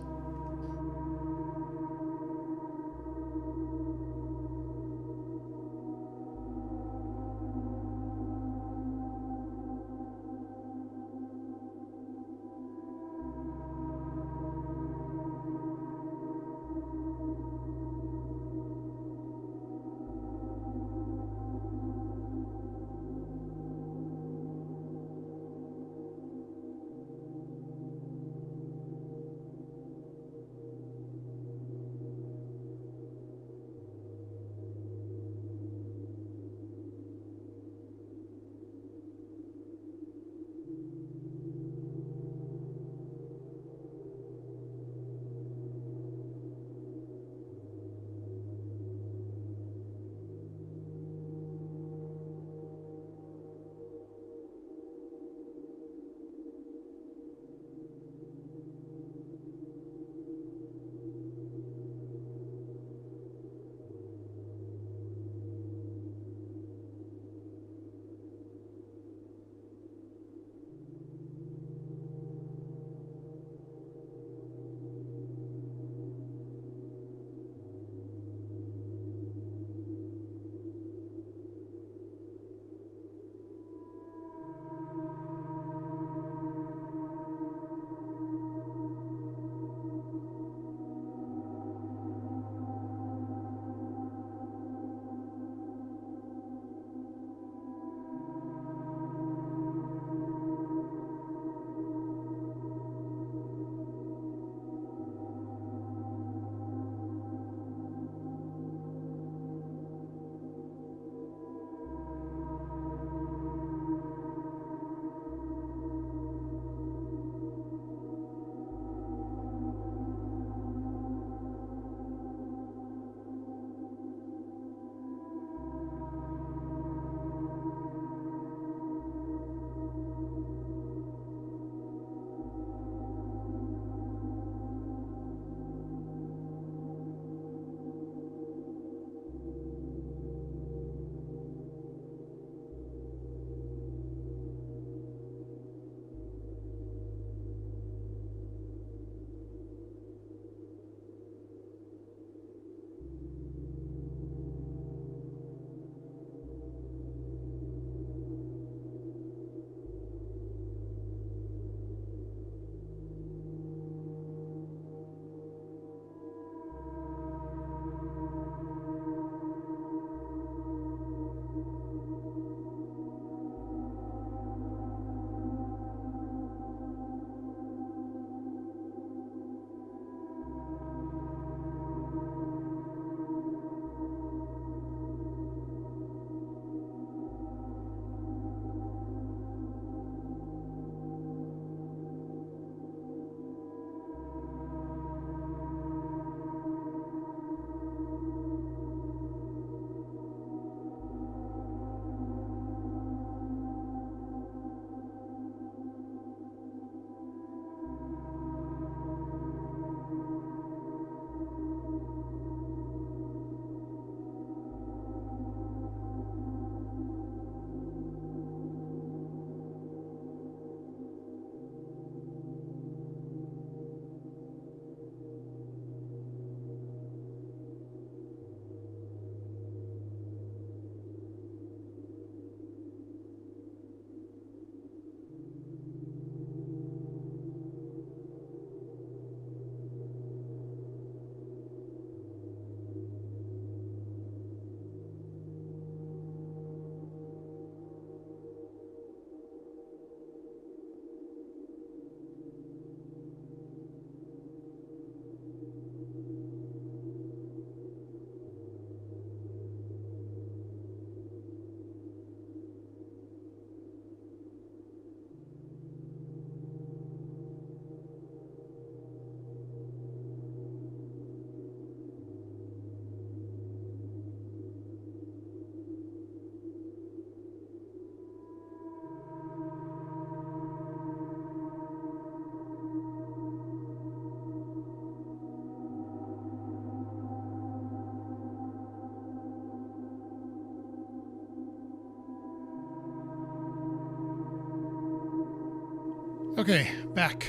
Okay, back.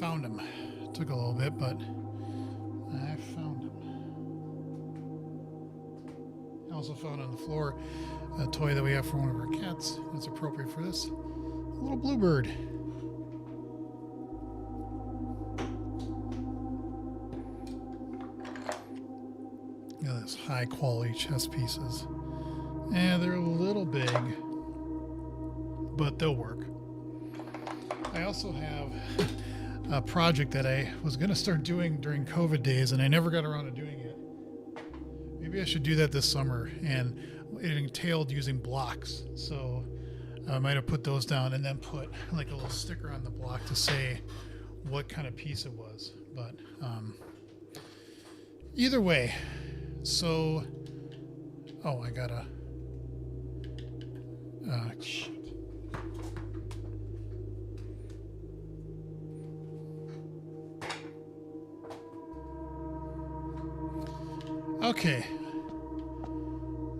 Found him. Took a little bit, but I found him. I also found on the floor a toy that we have for one of our cats. That's appropriate for this. A little bluebird. Look at this high quality chess pieces. Yeah, they're a little big, but they'll work. I also have a project that I was going to start doing during COVID days, and I never got around to doing it. Maybe I should do that this summer, and it entailed using blocks. So I might have put those down and then put like a little sticker on the block to say what kind of piece it was. But either way, so, oh, I gotta, shit. Okay.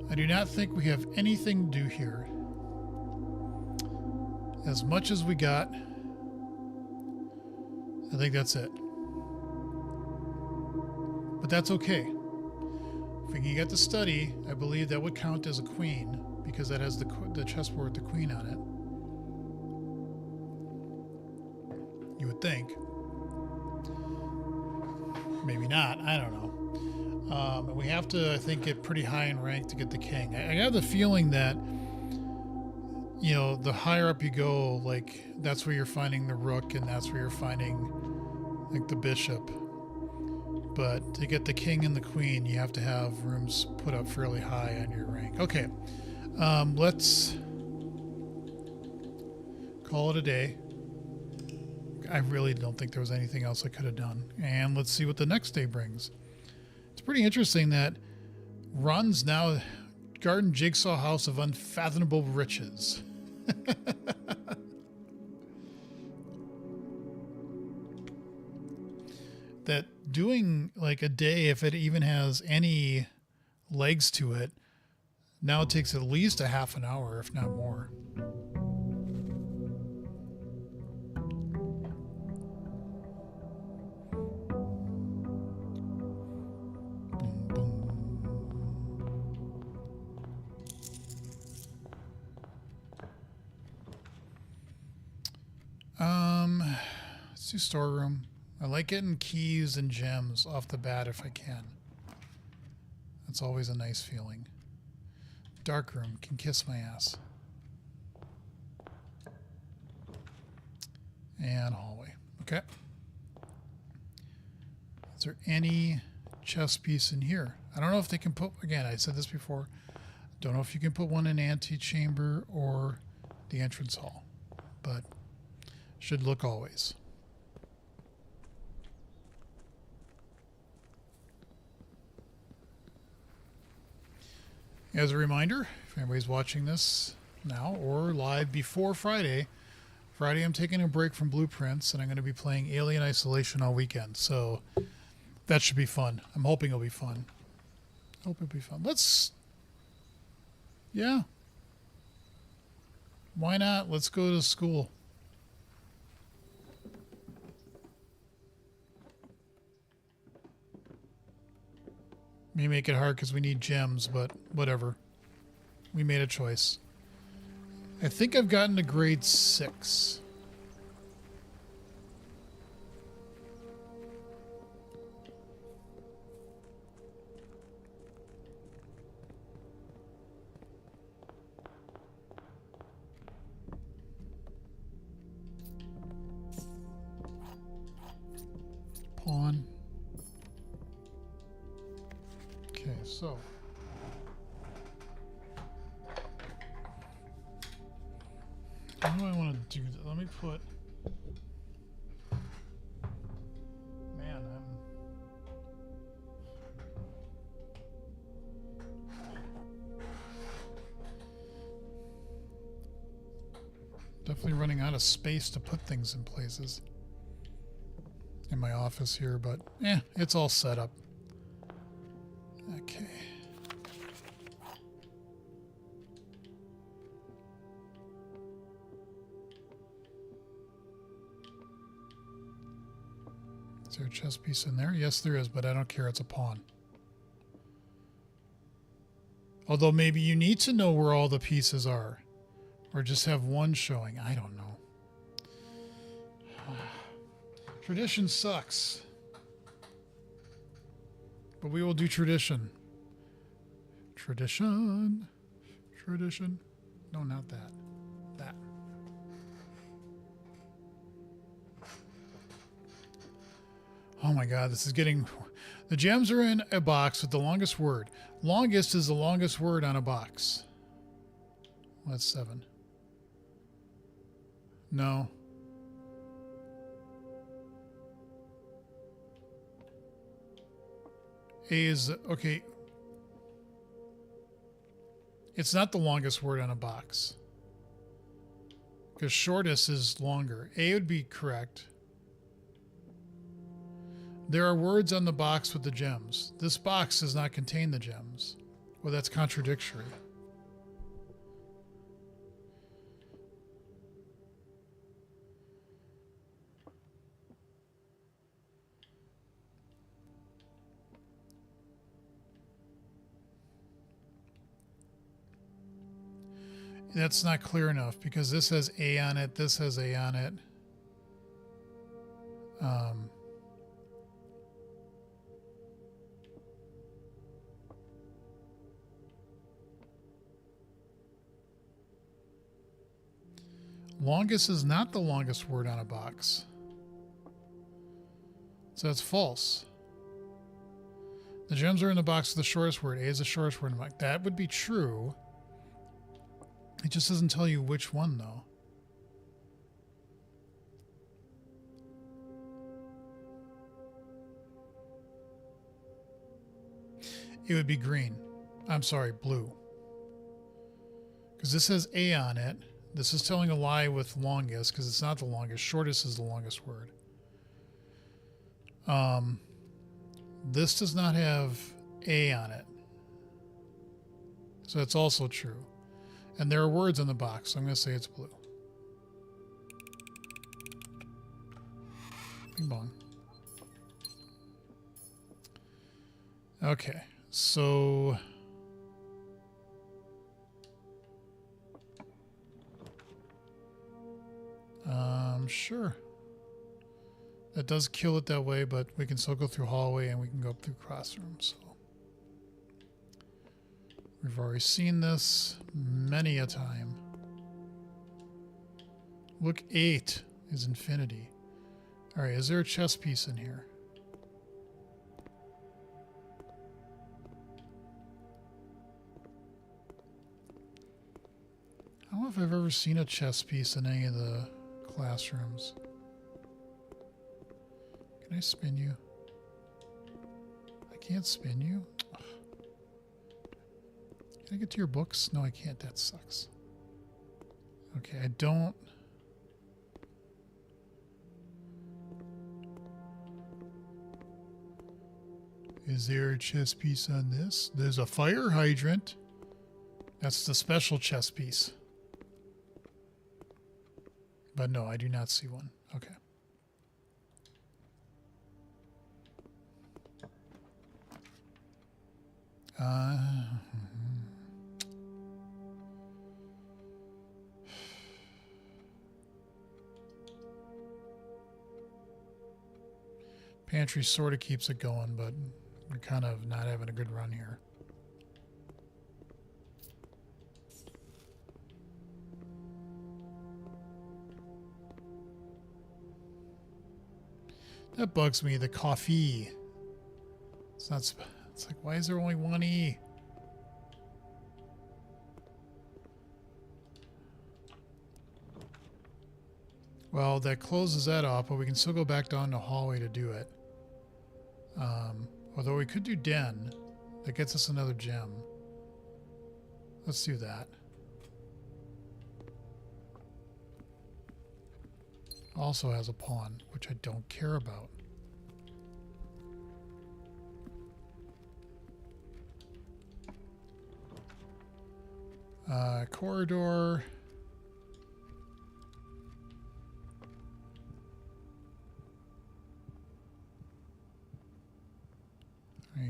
I do not think we have anything to do here. As much as we got, I think that's it. But that's okay. If we can get the study, I believe that would count as a queen because that has the chessboard with the queen on it. You would think. Maybe not. I don't know. And we have to, I think, get pretty high in rank to get the king. I have the feeling that, you know, the higher up you go, like, that's where you're finding the rook and that's where you're finding, like, the bishop. But to get the king and the queen, you have to have rooms put up fairly high on your rank. Okay. Let's call it a day. I really don't think there was anything else I could have done. And let's see what the next day brings. It's pretty interesting that runs now Garden Jigsaw House of Unfathomable Riches. That doing like a day, if it even has any legs to it, now it takes at least a half an hour, if not more. Let's do storeroom. I like getting keys and gems off the bat if I can. That's always a nice feeling. Darkroom can kiss my ass. And hallway. Okay. Is there any chess piece in here? I don't know if they can put, again, I said this before, don't know if you can put one in antechamber or the entrance hall, but should look always. As a reminder, if anybody's watching this now or live before Friday, I'm taking a break from Blueprints and I'm going to be playing Alien Isolation all weekend. So that should be fun. I'm hoping it'll be fun. Yeah. Why not? Let's go to school. May make it hard because we need gems, but whatever. We made a choice. I think I've gotten to grade 6. Pawn. Okay, so how do I want to do that? Let me put. Man, I'm. Definitely running out of space to put things in places in my office here, but yeah, it's all set up. Okay. Is there a chess piece in there? Yes, there is, but I don't care. It's a pawn. Although maybe you need to know where all the pieces are. Or just have one showing. I don't know. Tradition sucks. But we will do tradition. Tradition. Tradition. No, not that. That. Oh my god, this is getting... The gems are in a box with the longest word. Longest is the longest word on a box. Well, that's 7. No. A is... Okay. It's not the longest word on a box. Because shortest is longer. A would be correct. There are words on the box with the gems. This box does not contain the gems. Well, that's contradictory. That's not clear enough because this has A on it. This has A on it. Longest is not the longest word on a box. So that's false. The gems are in the box with the shortest word. A is the shortest word in the box. That would be true. It just doesn't tell you which one, though. It would be green. I'm sorry, blue. Because this has A on it. This is telling a lie with longest because it's not the longest. Shortest is the longest word. This does not have A on it. So that's also true. And there are words in the box, so I'm going to say it's blue. Bing bong. Okay, so... Sure. That does kill it that way, but we can still go through hallway and we can go up through crossrooms. So we've already seen this many a time. Look, 8 is infinity. All right, is there a chess piece in here? I don't know if I've ever seen a chess piece in any of the classrooms. Can I spin you? I can't spin you? Ugh. Can I get to your books? No, I can't. That sucks. Okay, I don't... Is there a chess piece on this? There's a fire hydrant. That's the special chess piece. But no, I do not see one. Okay. Pantry sort of keeps it going, but we're kind of not having a good run here. That bugs me, the coffee. It's not... It's like, why is there only one E? Well, that closes that off, but we can still go back down the hallway to do it. Although we could do den. That gets us another gem. Let's do that. Also has a pawn, which I don't care about. Corridor.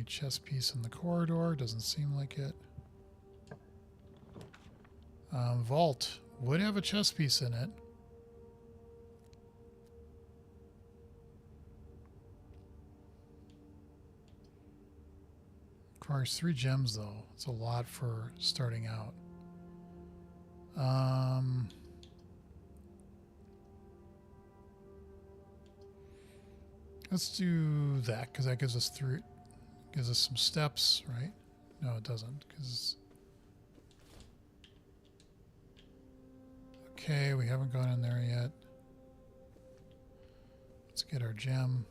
Any chess piece in the corridor? Doesn't seem like it. Vault would have a chess piece in it. Requires 3 gems though. It's a lot for starting out. Let's do that because that gives us some steps, right? No, it doesn't. Because okay, we haven't gone in there yet. Let's get our gem.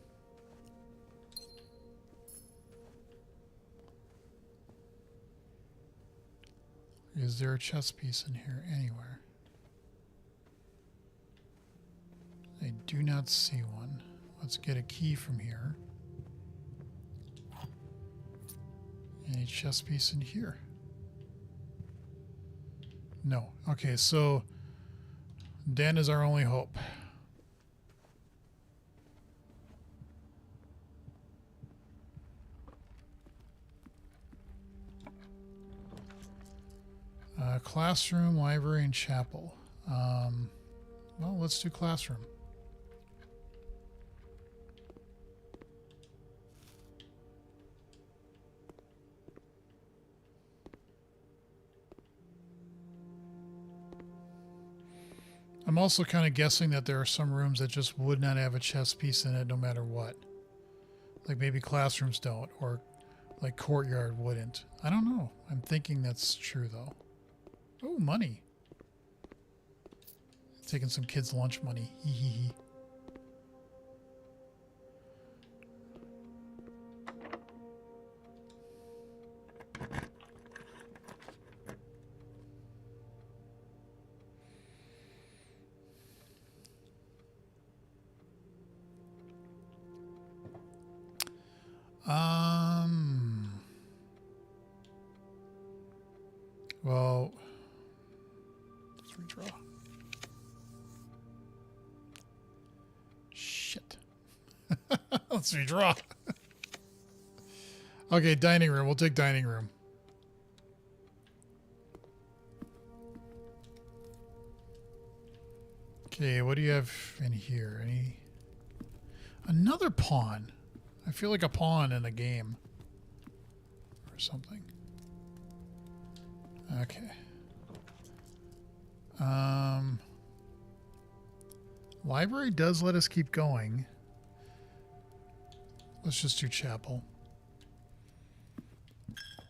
Is there a chess piece in here anywhere? I do not see one. Let's get a key from here. Any chess piece in here? No. Okay, so Den is our only hope. Classroom, library, and chapel. Well, let's do classroom. I'm also kind of guessing that there are some rooms that just would not have a chess piece in it no matter what. Like maybe classrooms don't, or like courtyard wouldn't. I don't know. I'm thinking that's true though. Oh, money. Taking some kids' lunch money. Hee hee hee. Well, let's redraw. Shit. Let's redraw. Okay, dining room. We'll take dining room. Okay, what do you have in here? Another pawn. I feel like a pawn in a game or something. Okay. Library does let us keep going. Let's just do chapel.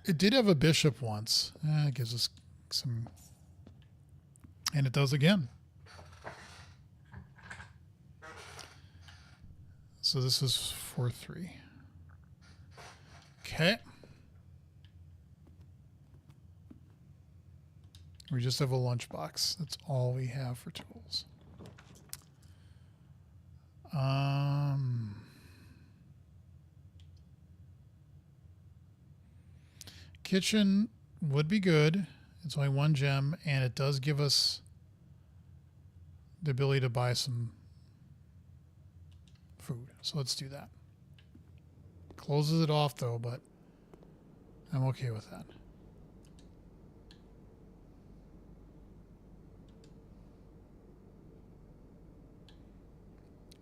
It did have a bishop once. It gives us some... And it does again. So this is 4-3. Okay. We just have a lunchbox. That's all we have for tools. Kitchen would be good. It's only 1 gem, and it does give us the ability to buy some food. So let's do that. Closes it off though, but I'm okay with that.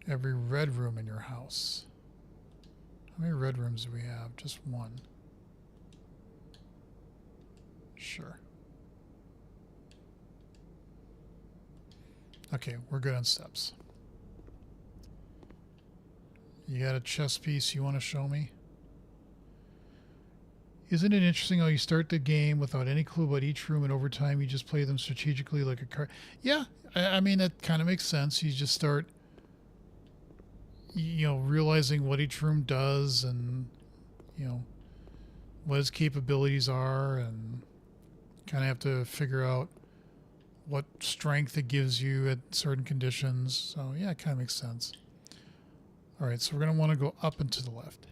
Every red room in your house. How many red rooms do we have? Just 1. Sure. Okay, we're good on steps. You got a chess piece you want to show me? Isn't it interesting how you start the game without any clue about each room, and over time you just play them strategically like a card? Yeah, I mean, that kind of makes sense. You just start, you know, realizing what each room does and, you know, what its capabilities are, and kind of have to figure out what strength it gives you at certain conditions. So yeah, it kind of makes sense. All right, so we're going to want to go up and to the left.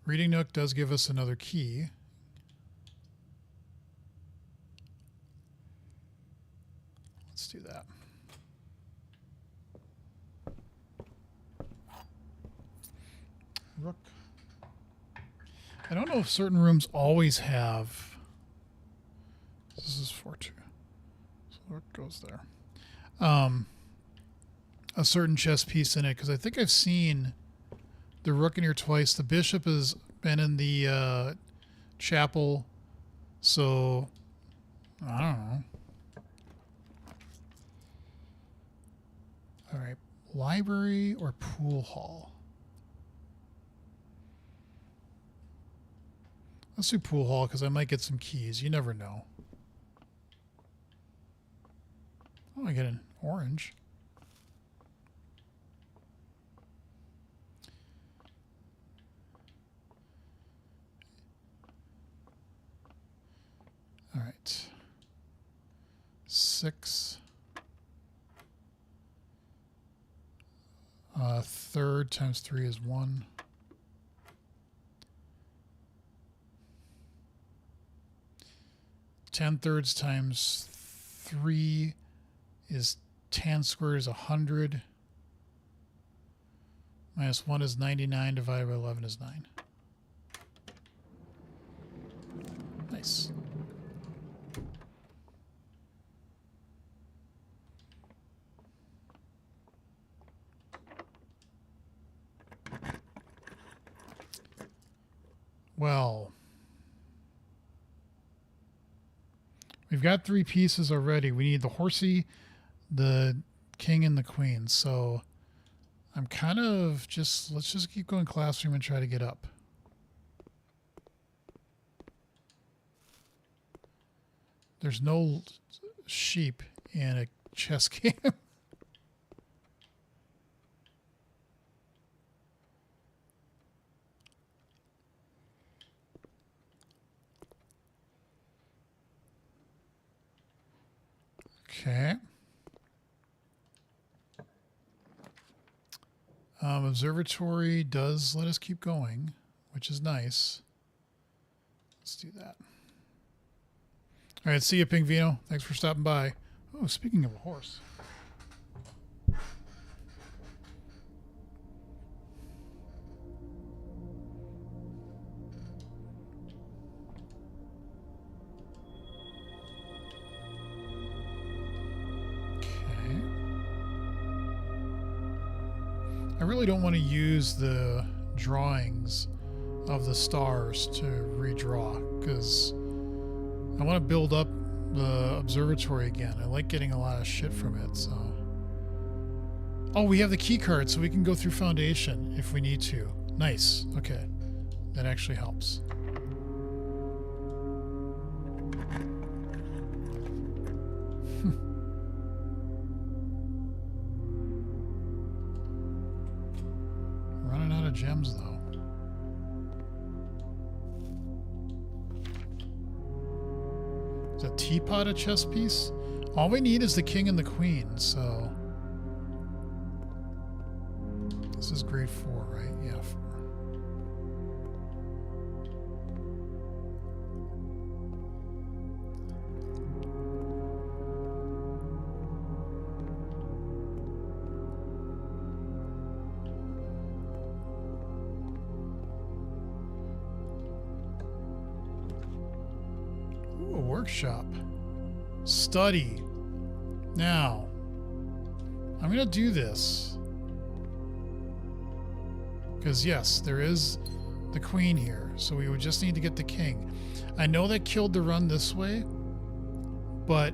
Reading Nook does give us another key. Let's do that. Rook. I don't know if certain rooms always have. This is 4-2. So rook goes there. A certain chess piece in it, because I think I've seen the rook in here twice. The bishop has been in the chapel, so I don't know. All right, library or pool hall? Let's do pool hall because I might get some keys. You never know. Oh, I get an orange. All right. 6. Third times 3 is 1. Ten thirds times 3 is 10 squared is 100. Minus 1 is 99. Divided by 11 is 9. Nice. Well, we've got 3 pieces already. We need the horsey, the king, and the queen. So I'm kind of just, let's just keep going classroom and try to get up. There's no sheep in a chess game. Okay. Observatory does let us keep going, which is nice. Let's do that. All right, see you, Pingvino. Thanks for stopping by. Oh, speaking of a horse. I really don't want to use the drawings of the stars to redraw because I want to build up the observatory again. I like getting a lot of shit from it, so. Oh, we have the key card, so we can go through Foundation if we need to. Nice. Okay. That actually helps. Running out of gems, though. Is a teapot a chess piece? All we need is the king and the queen, so... This is grade 4, right? Yeah, 4. Workshop. Study. Now, I'm going to do this. Because, yes, there is the queen here. So we would just need to get the king. I know that killed the run this way. But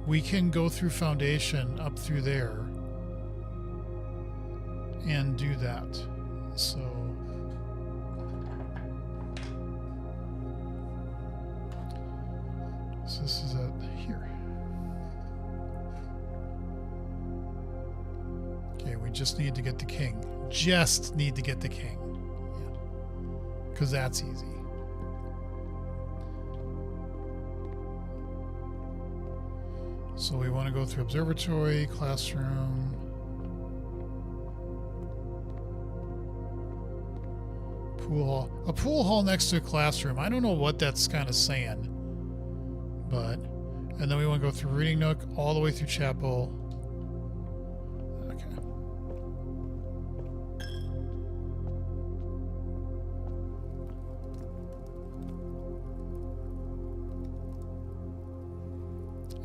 we can go through Foundation up through there. And do that. So... So this is here. Okay, we just need to get the king. Just need to get the king. Yeah. Because that's easy. So we want to go through observatory, classroom. Pool hall. A pool hall next to a classroom. I don't know what that's kind of saying. But, and then we want to go through Reading Nook all the way through Chapel. Okay.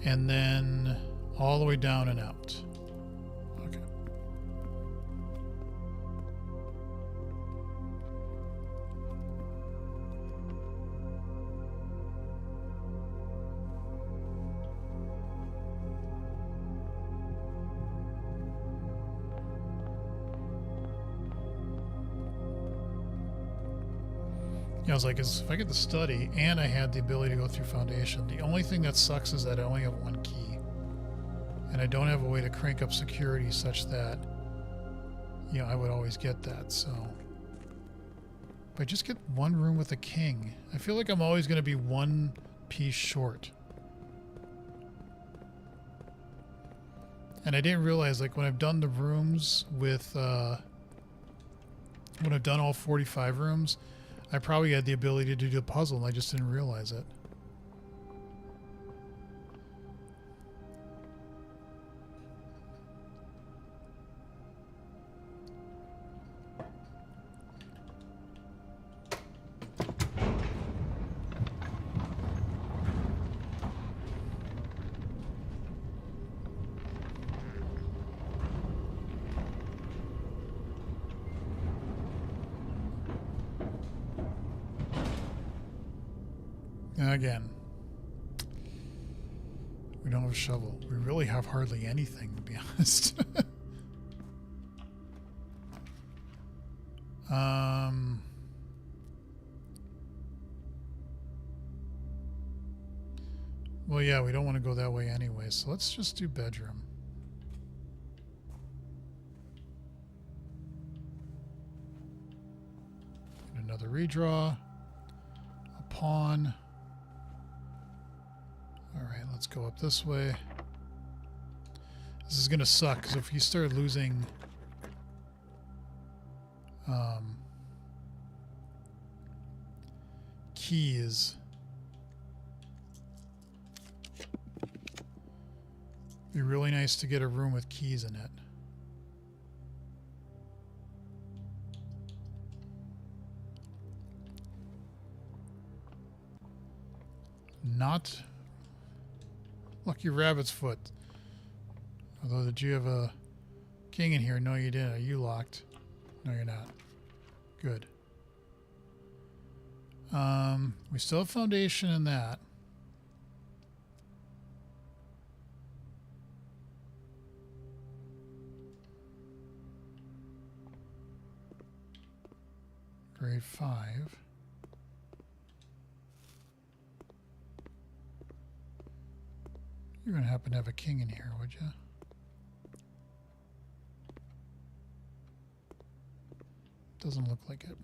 And then all the way down and out. Okay. Yeah, I was like, if I get the study and I had the ability to go through foundation, the only thing that sucks is that I only have one key. And I don't have a way to crank up security such that, you know, I would always get that, so. If I just get one room with a king, I feel like I'm always going to be one piece short. And I didn't realize, like, when I've done the rooms with, when I've done all 45 rooms, I probably had the ability to do the puzzle, and I just didn't realize it. Again, we don't have a shovel. We really have hardly anything, to be honest. Well, yeah, we don't want to go that way anyway, so let's just do bedroom. Another redraw. A pawn. Alright, let's go up this way. This is going to suck, because if you start losing keys, it'd be really nice to get a room with keys in it. Not Lucky Rabbit's Foot. Although, did you have a king in here? No, you didn't. Are you locked? No, you're not. Good. We still have foundation in that. Grade 5. You're going to happen to have a king in here, would you? Doesn't look like it.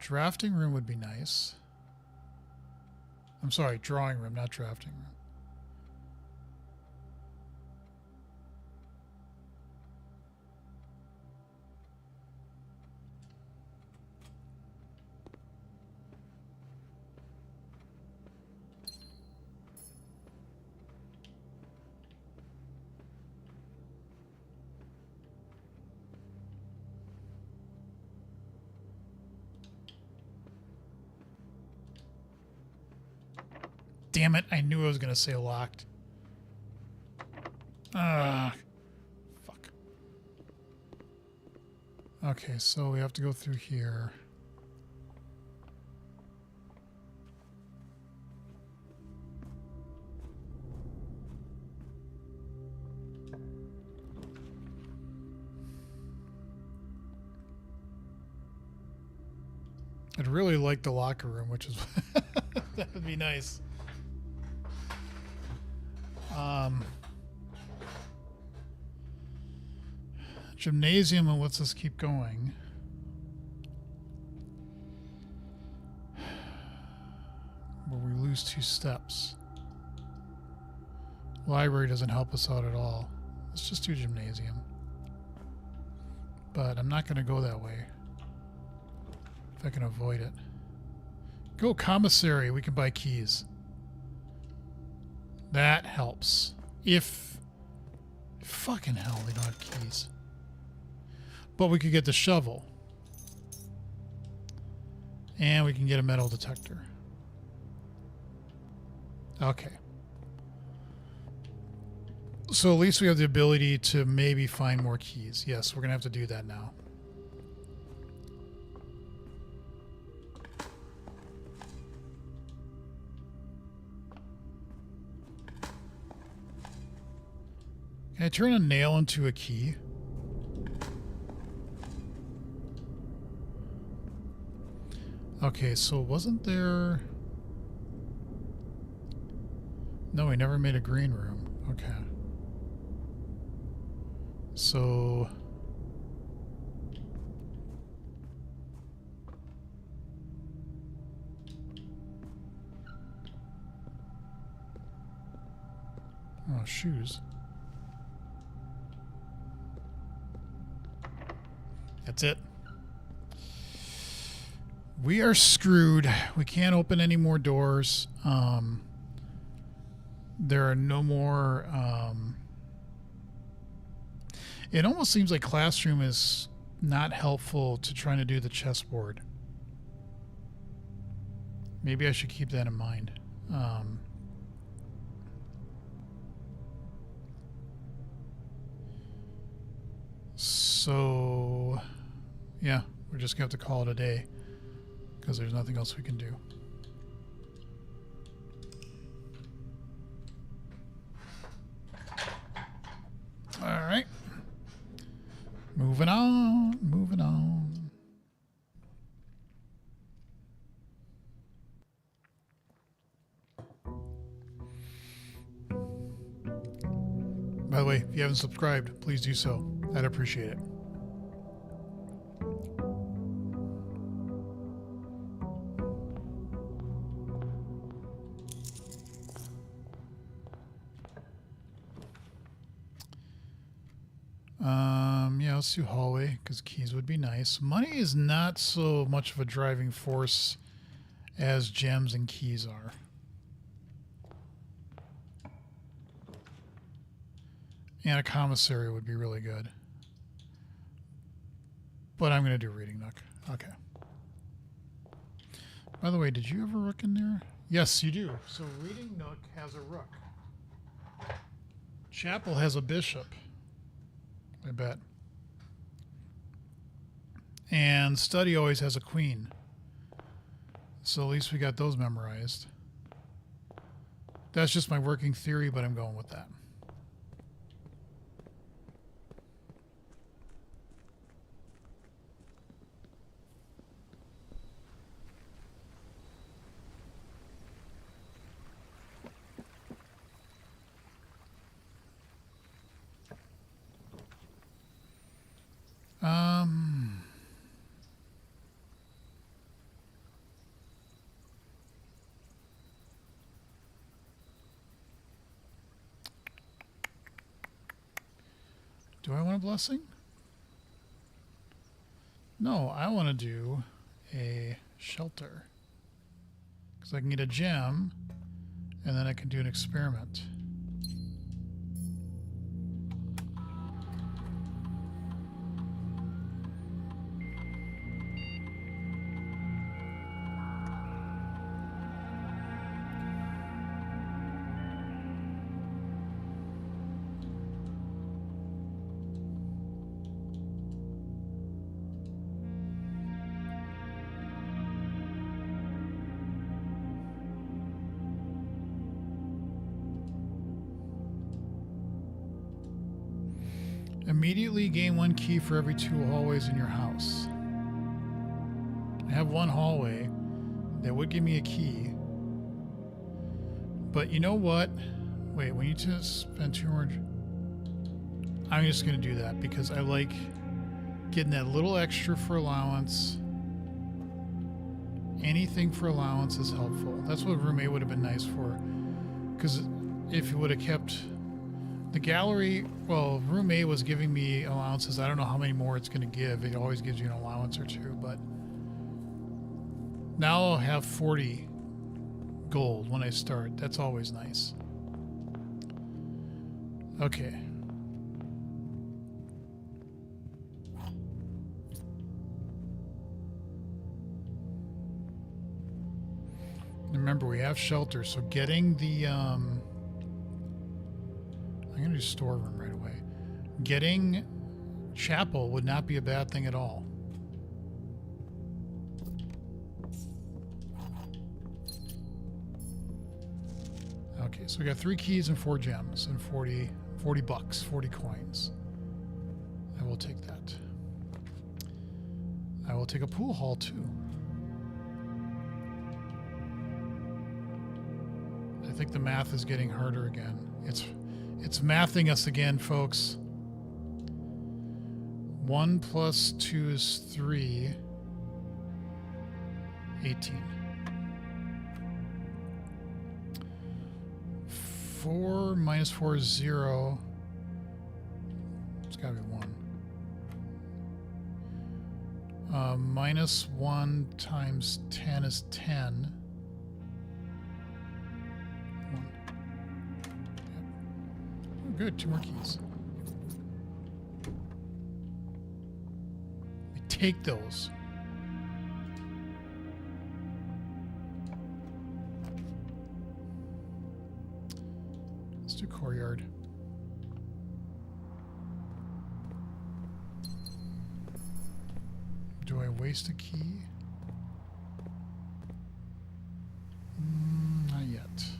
Drafting room would be nice. I'm sorry, drawing room, not drafting room. Damn it, I knew I was going to say locked. Fuck. Okay, so we have to go through here. I'd really like the locker room, which is... that would be nice. Gymnasium, and lets us keep going. But we lose 2 steps. Library doesn't help us out at all. Let's just do gymnasium. But I'm not going to go that way. If I can avoid it. Go commissary. We can buy keys. That helps. If... Fucking hell, they don't have keys. But we could get the shovel. And we can get a metal detector. Okay. So at least we have the ability to maybe find more keys. Yes, we're going to have to do that now. Can I turn a nail into a key? Okay, so wasn't there... No, we never made a green room. Okay. So... Oh, shoes. That's it. We are screwed. We can't open any more doors. There are no more... It almost seems like Classroom is not helpful to trying to do the chessboard. Maybe I should keep that in mind. So, yeah, we're just going to have to call it a day because there's nothing else we can do. All right. Moving on, moving on. By the way, if you haven't subscribed, please do so. I'd appreciate it. Yeah, let's do hallway because keys would be nice. Money is not so much of a driving force as gems and keys are. And a commissary would be really good. But I'm going to do Reading Nook. Okay. By the way, did you have a rook in there? Yes, you do. So Reading Nook has a rook. Chapel has a bishop. I bet. And Study always has a queen. So at least we got those memorized. That's just my working theory, but I'm going with that. Do I want a blessing? No, I want to do a shelter. Because I can get a gem, and then I can do an experiment. Immediately gain 1 key for every 2 hallways in your house. I have 1 hallway that would give me a key. But you know what? Wait, we need to spend 200. I'm just going to do that because I like getting that little extra for allowance. Anything for allowance is helpful. That's what room A would have been nice for. Because if it would have kept... The gallery, well, room A was giving me allowances. I don't know how many more it's going to give. It always gives you an allowance or 2, but now I'll have 40 gold when I start. That's always nice. Okay. Remember, we have shelter, so getting the I'm gonna do storeroom right away. Getting chapel would not be a bad thing at all. Okay, so we got 3 keys and 4 gems and 40 bucks, 40 coins. I will take that. I will take a pool hall too. I think the math is getting harder again. It's mathing us again, folks. 1 + 2 is 3. 18. 4 - 4 is 0. It's gotta be 1. -1 times 10 is 10. 1. Yep. Oh, good, 2 more keys. We take those. Let's do courtyard. Do I waste a key? Not yet.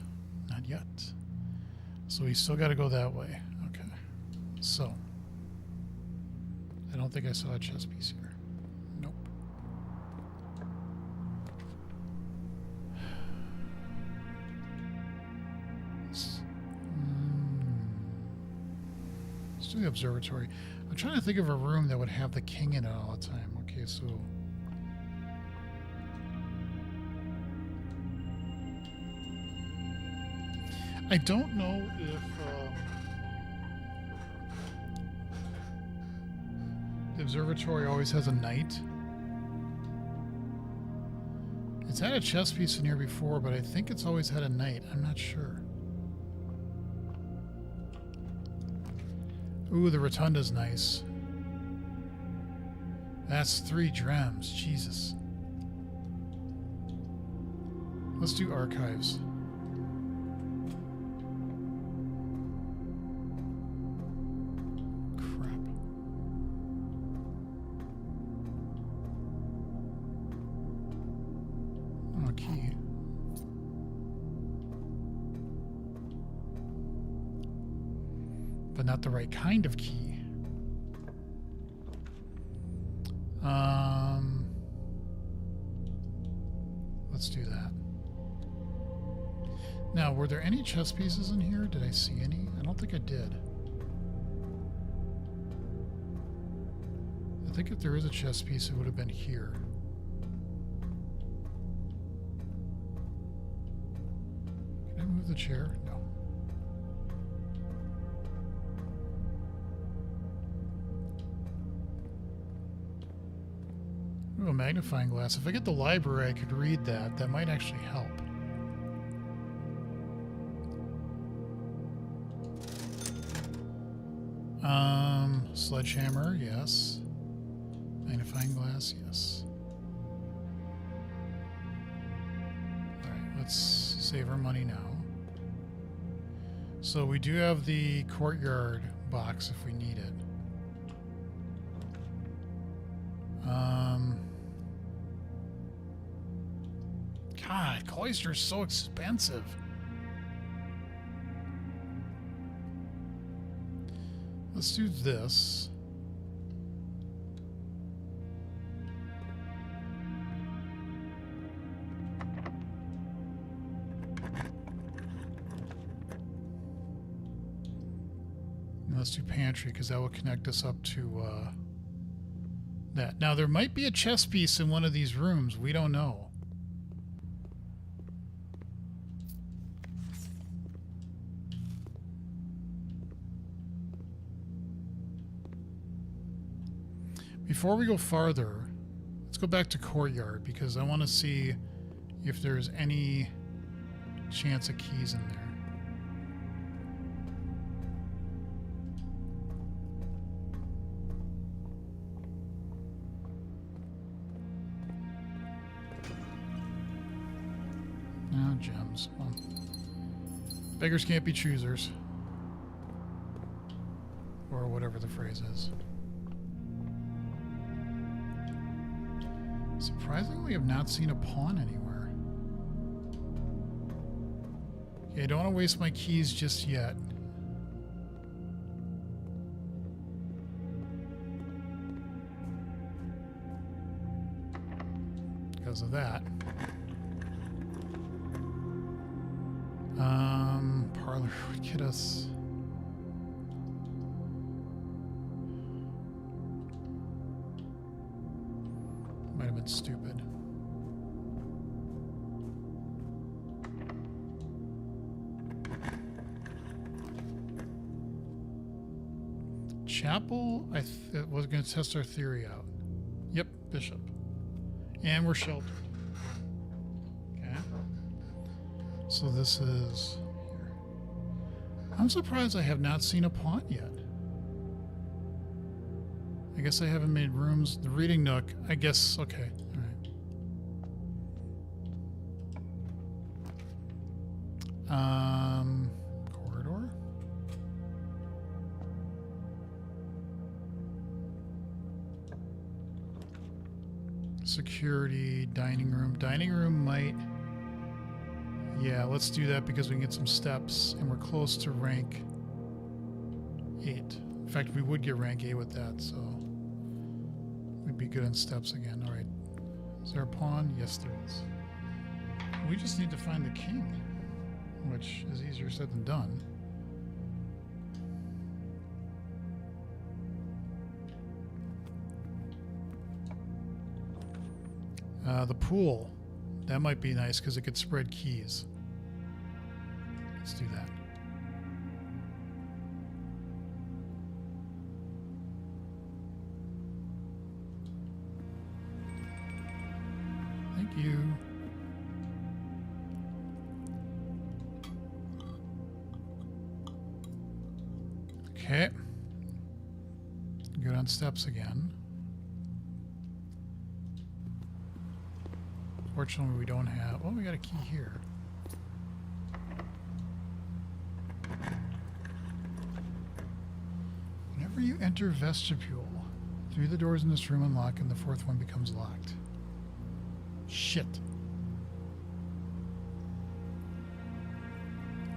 Not yet. So we still got to go that way. Okay. So. I don't think I saw a chess piece here. Nope. Let's do the observatory. I'm trying to think of a room that would have the king in it all the time. Okay, so I don't know if the observatory always has a knight. It's had a chess piece in here before, but I think it's always had a knight. I'm not sure. Ooh, the rotunda's nice. That's 3 drems. Jesus. Let's do archives. Crap. Oh, key. But not the right kind of key. Let's do that. Now, were there any chess pieces in here? Did I see any? I don't think I did. I think if there is a chess piece, it would have been here. Can I move the chair? No. Ooh, a magnifying glass. If I get the library, I could read that. That might actually help. Sledgehammer, yes. Magnifying glass, yes. Alright, let's save our money now. So we do have the courtyard box if we need it. God, cloister's so expensive. Let's do this. And let's do pantry because that will connect us up to that. Now there might be a chess piece in one of these rooms. We don't know. Before we go farther, let's go back to courtyard because I want to see if there's any chance of keys in there. No gems. Well, beggars can't be choosers. Or whatever the phrase is. Surprisingly, I've not seen a pawn anywhere. Okay, I don't want to waste my keys just yet. Because of that. Parlor would get us. Might have been stupid. Chapel, I was going to test our theory out. Yep, bishop. And we're sheltered. Okay. So this is here. I'm surprised I have not seen a pawn yet. I guess I haven't made rooms. The reading nook, I guess, okay. All right. Corridor. Security, dining room. Dining room might... Yeah, let's do that because we can get some steps and we're close to rank 8. In fact, we would get rank 8 with that, so we'd be good on steps again. All right. Is there a pawn? Yes, there is. We just need to find the king, which is easier said than done. The pool. That might be nice because it could spread keys. Let's do that. Thank you. Okay. Good on steps again. Fortunately, we don't have... Oh, we got a key here. Whenever you enter vestibule, 3 of the doors in this room unlock and the 4th one becomes locked. Shit.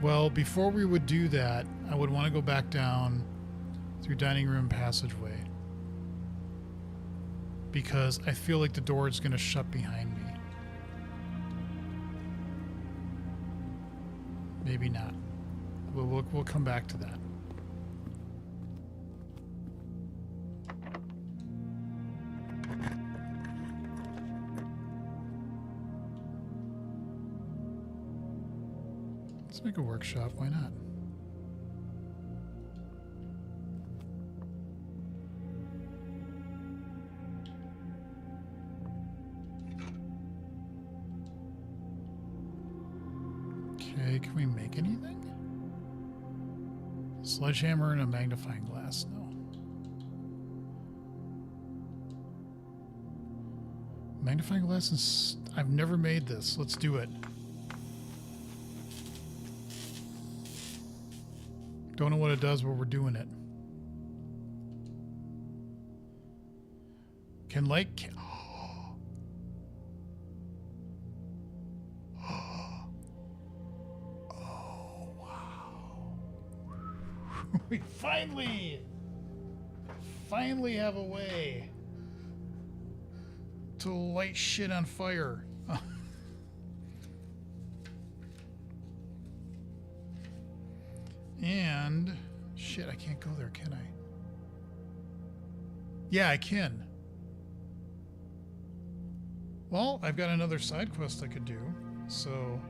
Well, before we would do that, I would want to go back down through dining room passageway. Because I feel like the door is going to shut behind me. Maybe not. We'll come back to that. Let's make a workshop. Why not? Okay, can we make anything? Sledgehammer and a magnifying glass. No. Magnifying glass is... I've never made this. Let's do it. Don't know what it does, but we're doing it. Can light... We finally have a way to light shit on fire. And shit, I can't go there, can I? Yeah, I can. Well, I've got another side quest I could do, so...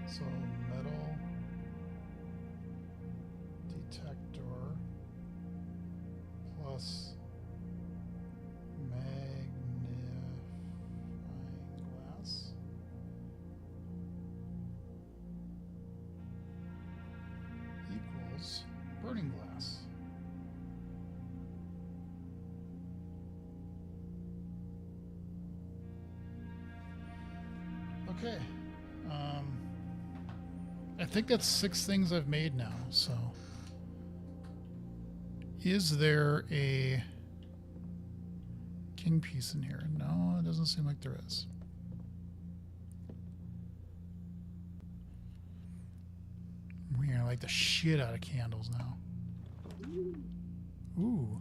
So metal detector plus magnifying glass. Okay. I think that's 6 things I've made now, so. Is there a king piece in here? No, it doesn't seem like there is. We're gonna light the shit out of candles now. Ooh.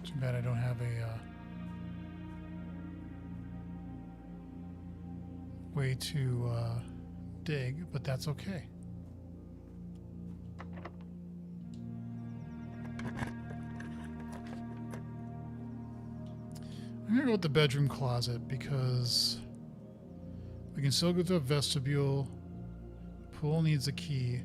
Too bad I don't have a way to dig, but that's okay. I'm gonna go with the bedroom closet because we can still go through a vestibule. Pool needs a key.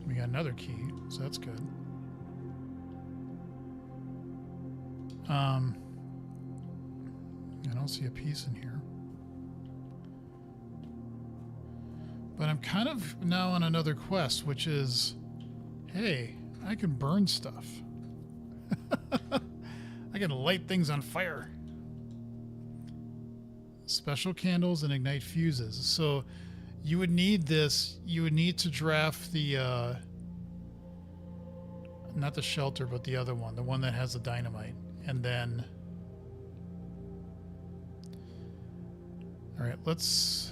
We got another key, so that's good. I don't see a piece in here. But I'm kind of now on another quest, which is, hey, I can burn stuff. I can light things on fire. Special candles and ignite fuses. So you would need this. You would need to draft the, not the shelter, but the other one. The one that has the dynamite. And then, all right, let's,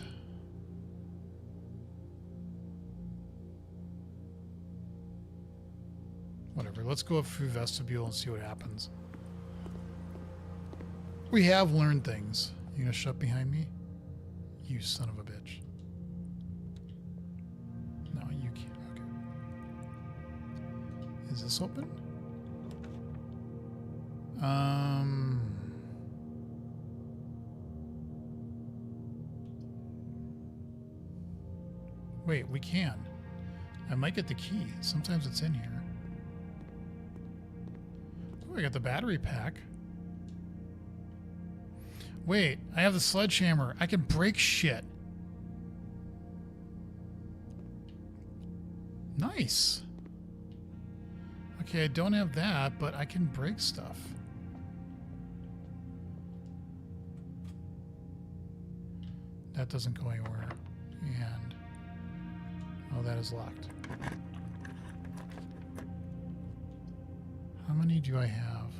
whatever. Let's go up through vestibule and see what happens. We have learned things. You gonna shut behind me? You son of a bitch. No, you can't. Okay. Is this open? Wait, we can. I might get the key. Sometimes it's in here. Oh, I got the battery pack. Wait, I have the sledgehammer. I can break shit. Nice. Okay, I don't have that, but I can break stuff. That doesn't go anywhere. And oh, that is locked. How many do I have?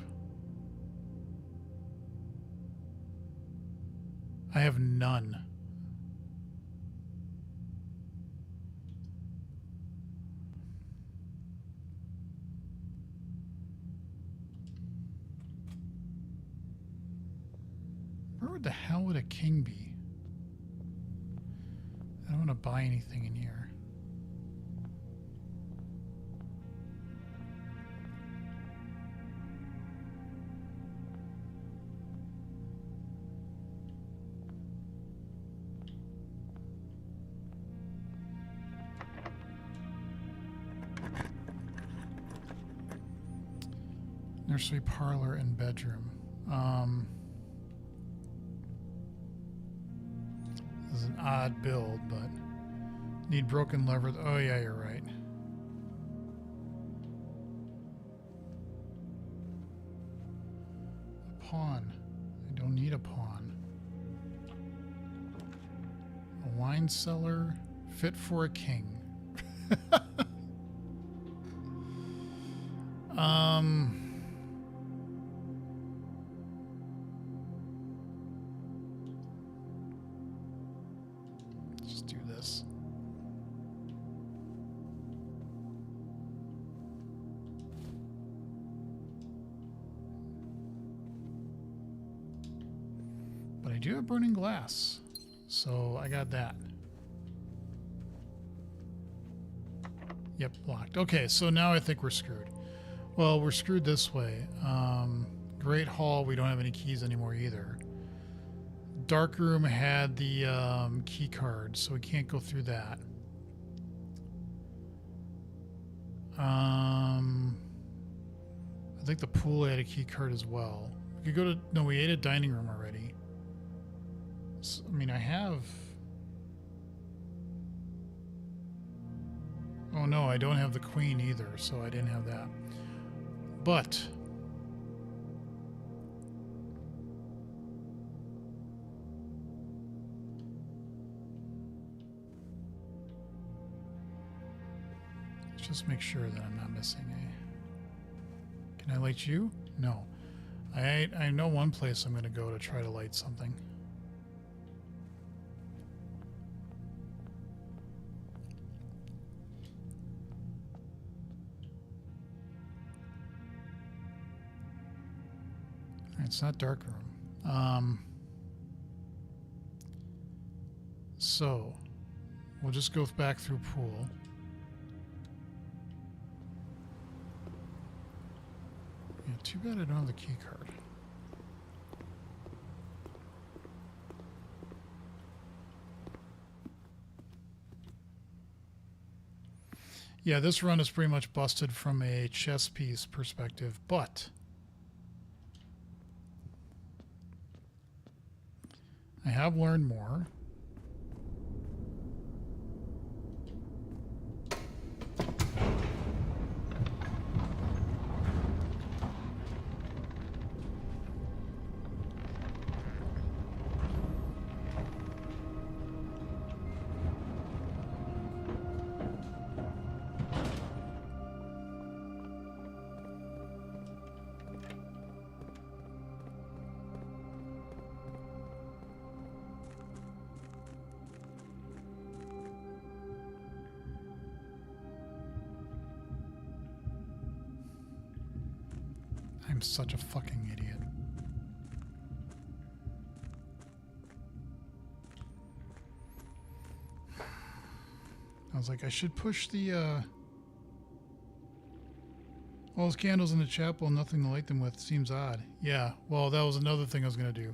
I have none. Where the hell would a king be? I don't want to buy anything in here. Nursery, parlor, and bedroom. This is an odd build, but need broken lever. Oh yeah, you're right. A pawn. I don't need a pawn. A wine cellar fit for a king. Just do this. But I do have burning glass, so I got that. Yep, locked. Okay, so now I think we're screwed. Well, we're screwed this way. Great Hall, we don't have any keys anymore either. Dark Room had the key card, so we can't go through that. I think the pool had a key card as well. We could go to... No, we ate at dining room already. So, I mean, I have... Oh no, I don't have the queen either, so I didn't have that. But... let's just make sure that I'm not missing a... Can I light you? No. I know one place I'm going to go to try to light something. It's not dark room. So we'll just go back through pool. Yeah, too bad I don't have the key card. Yeah, this run is pretty much busted from a chess piece perspective, but I have learned more. I'm such a fucking idiot. I was like, I should push the, all those candles in the chapel and nothing to light them with. Seems odd. Yeah, well, that was another thing I was going to do.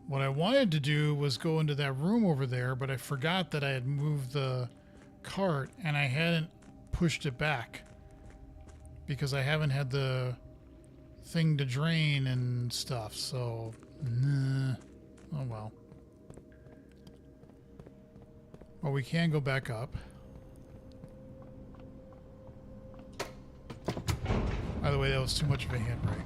What I wanted to do was go into that room over there, but I forgot that I had moved the cart and I hadn't pushed it back because I haven't had the thing to drain and stuff, so oh well. Well, we can go back up. By the way, that was too much of a handbrake.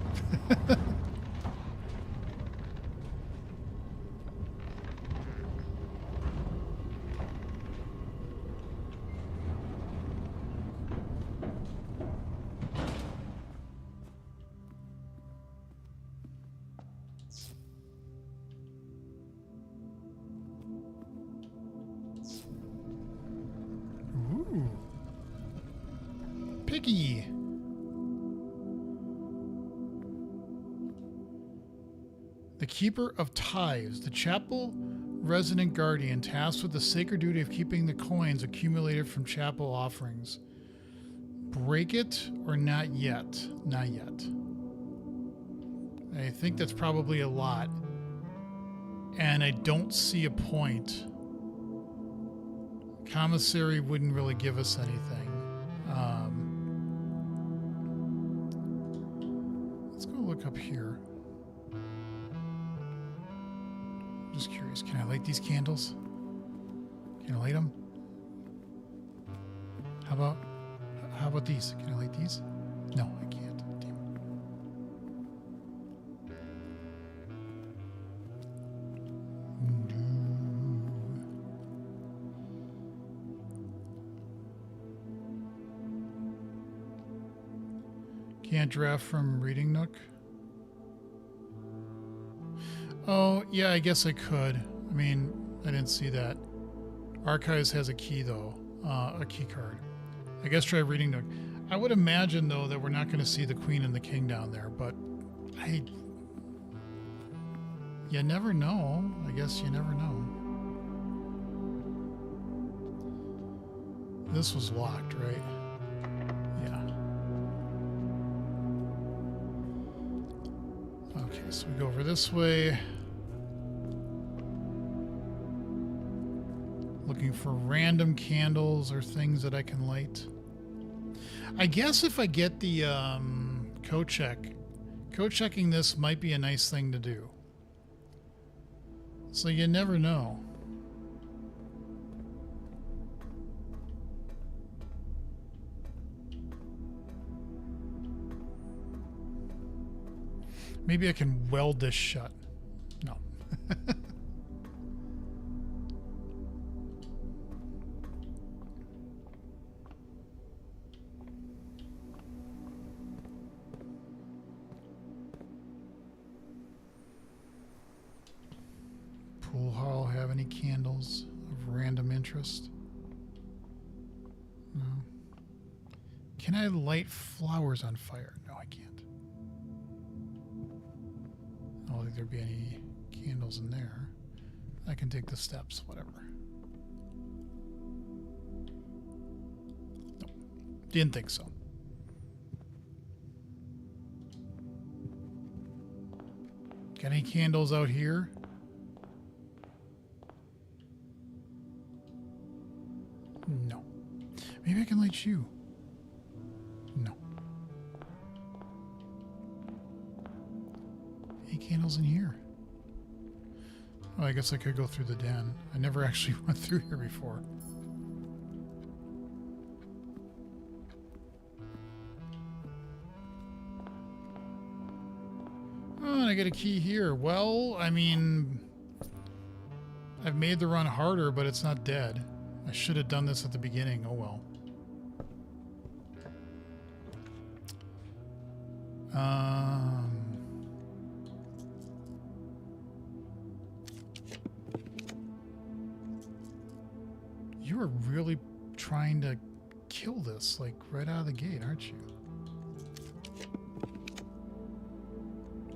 Piggy. The Keeper of Tithes, the chapel resident guardian tasked with the sacred duty of keeping the coins accumulated from chapel offerings. Break it or not yet? Not yet. I think that's probably a lot. And I don't see a point. Commissary wouldn't really give us anything. Let's go look up here. I'm just curious. Can I light these candles? Can I light them? How about these? Can I light these? No, I can't. Damn it. Can't draft from Reading Nook. Oh, yeah, I guess I could. I mean, I didn't see that. Archives has a key, though. A key card. I guess try Reading Nook. I would imagine, though, that we're not going to see the Queen and the King down there, but you never know. I guess you never know. This was locked, right? Yeah. Okay, so we go over this way. Looking for random candles or things that I can light. I guess if I get the code checking this might be a nice thing to do. So you never know. Maybe I can weld this shut. No. Pool hall have any candles of random interest? No. Can I light flowers on fire? No, I can't. I don't think there'd be any candles in there. I can take the steps, whatever. Nope. Didn't think so. Got any candles out here? No. Maybe I can light you. No. Any candles in here? Oh, I guess I could go through the den. I never actually went through here before. Oh, and I get a key here. Well, I mean, I've made the run harder, but it's not dead. I should have done this at the beginning. Oh well. You are really trying to kill this, like, right out of the gate, aren't you?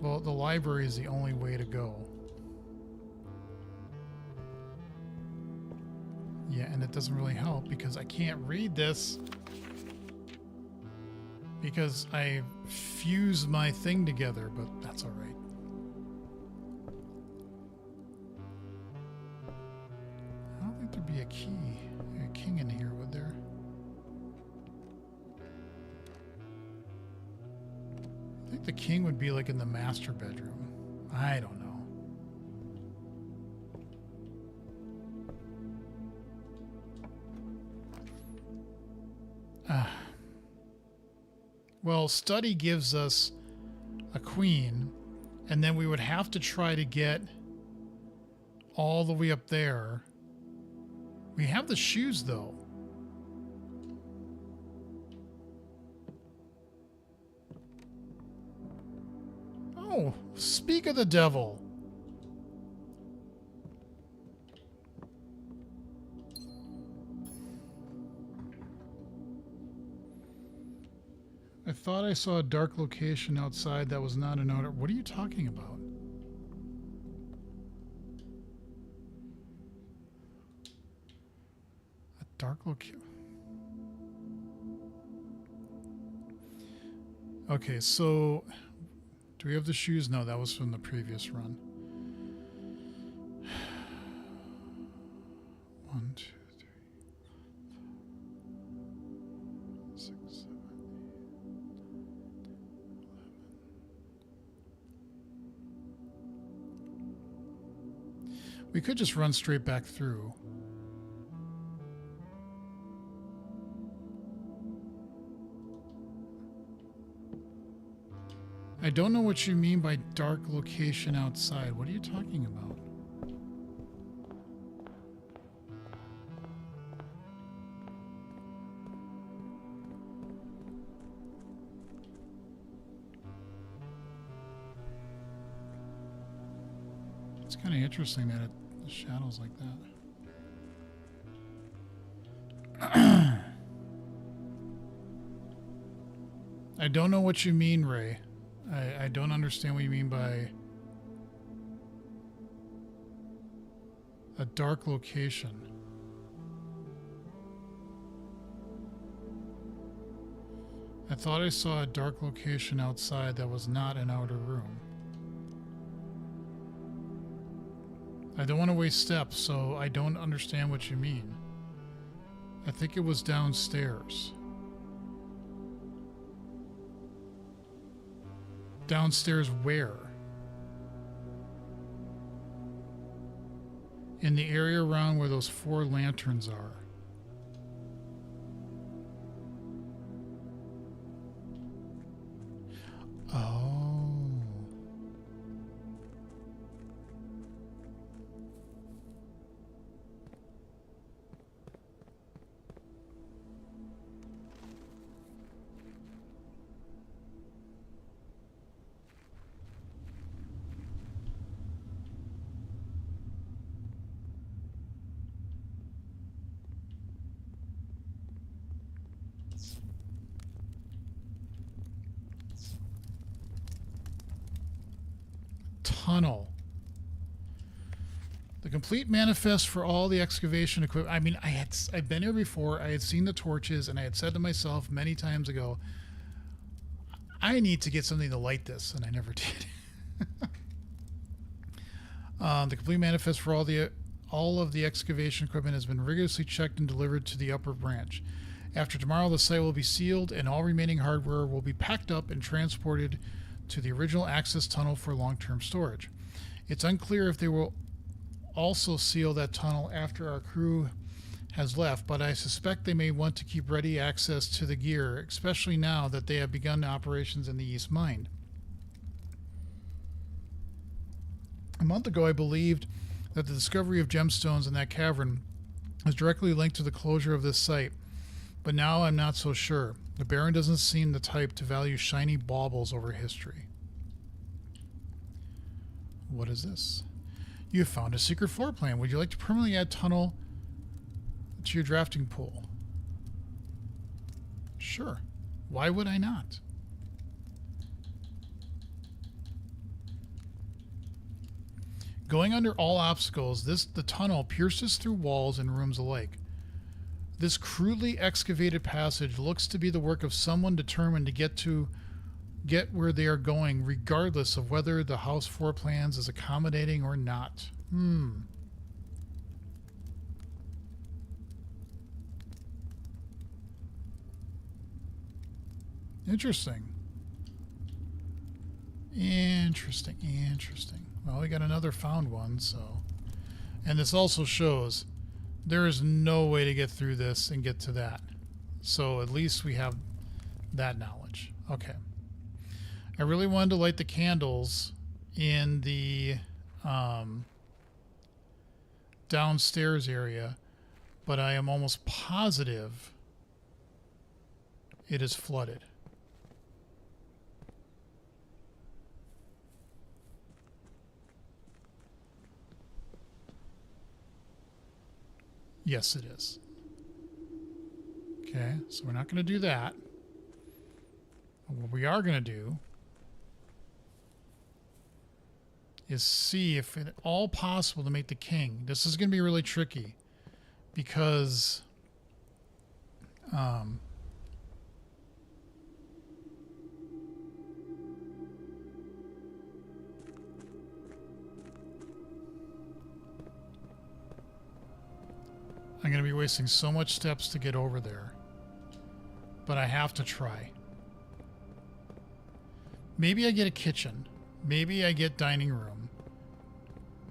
Well, the library is the only way to go. Yeah, and it doesn't really help because I can't read this because I fused my thing together, but that's all right. I don't think there'd be a king in here, would there? I think the king would be like in the master bedroom. I don't know. Well, study gives us a queen, and then we would have to try to get all the way up there. We have the shoes, though. Oh, speak of the devil. I thought I saw a dark location outside that was not an outer... What are you talking about? A dark location... Okay, so... Do we have the shoes? No, that was from the previous run. 1, 2, 3, 4, 5, 6, 7, 8. We could just run straight back through. I don't know what you mean by dark location outside. What are you talking about? It's kind of interesting that the shadows like that. I don't know what you mean, Ray. I don't understand what you mean by a dark location. I thought I saw a dark location outside that was not an outer room. I don't want to waste steps, so I don't understand what you mean. I think it was downstairs. Downstairs where? In the area around where those 4 lanterns are. Oh. Tunnel. The complete manifest for all the excavation equipment. I mean, I've been here before. I had seen the torches, and I had said to myself many times ago, I need to get something to light this, and I never did. The complete manifest for all of the excavation equipment has been rigorously checked and delivered to the upper branch. After tomorrow, the site will be sealed, and all remaining hardware will be packed up and transported to the original access tunnel for long-term storage. It's unclear if they will also seal that tunnel after our crew has left, but I suspect they may want to keep ready access to the gear, especially now that they have begun operations in the East Mine. A month ago, I believed that the discovery of gemstones in that cavern was directly linked to the closure of this site, but now I'm not so sure. The Baron doesn't seem the type to value shiny baubles over history. What is this? You have found a secret floor plan. Would you like to permanently add tunnel to your drafting pool? Sure. Why would I not? Going under all obstacles, the tunnel pierces through walls and rooms alike. This crudely excavated passage looks to be the work of someone determined to get where they are going, regardless of whether the house floor plans is accommodating or not. Interesting. Interesting. Well, we got another found one, so. And this also shows there is no way to get through this and get to that. So at least we have that knowledge. Okay. I really wanted to light the candles in the downstairs area, but I am almost positive it is flooded. Yes, it is. Okay, so we're not going to do that. What we are going to do is see if it's all possible to make the king. This is going to be really tricky because I'm going to be wasting so much steps to get over there. But I have to try. Maybe I get a kitchen. Maybe I get dining room.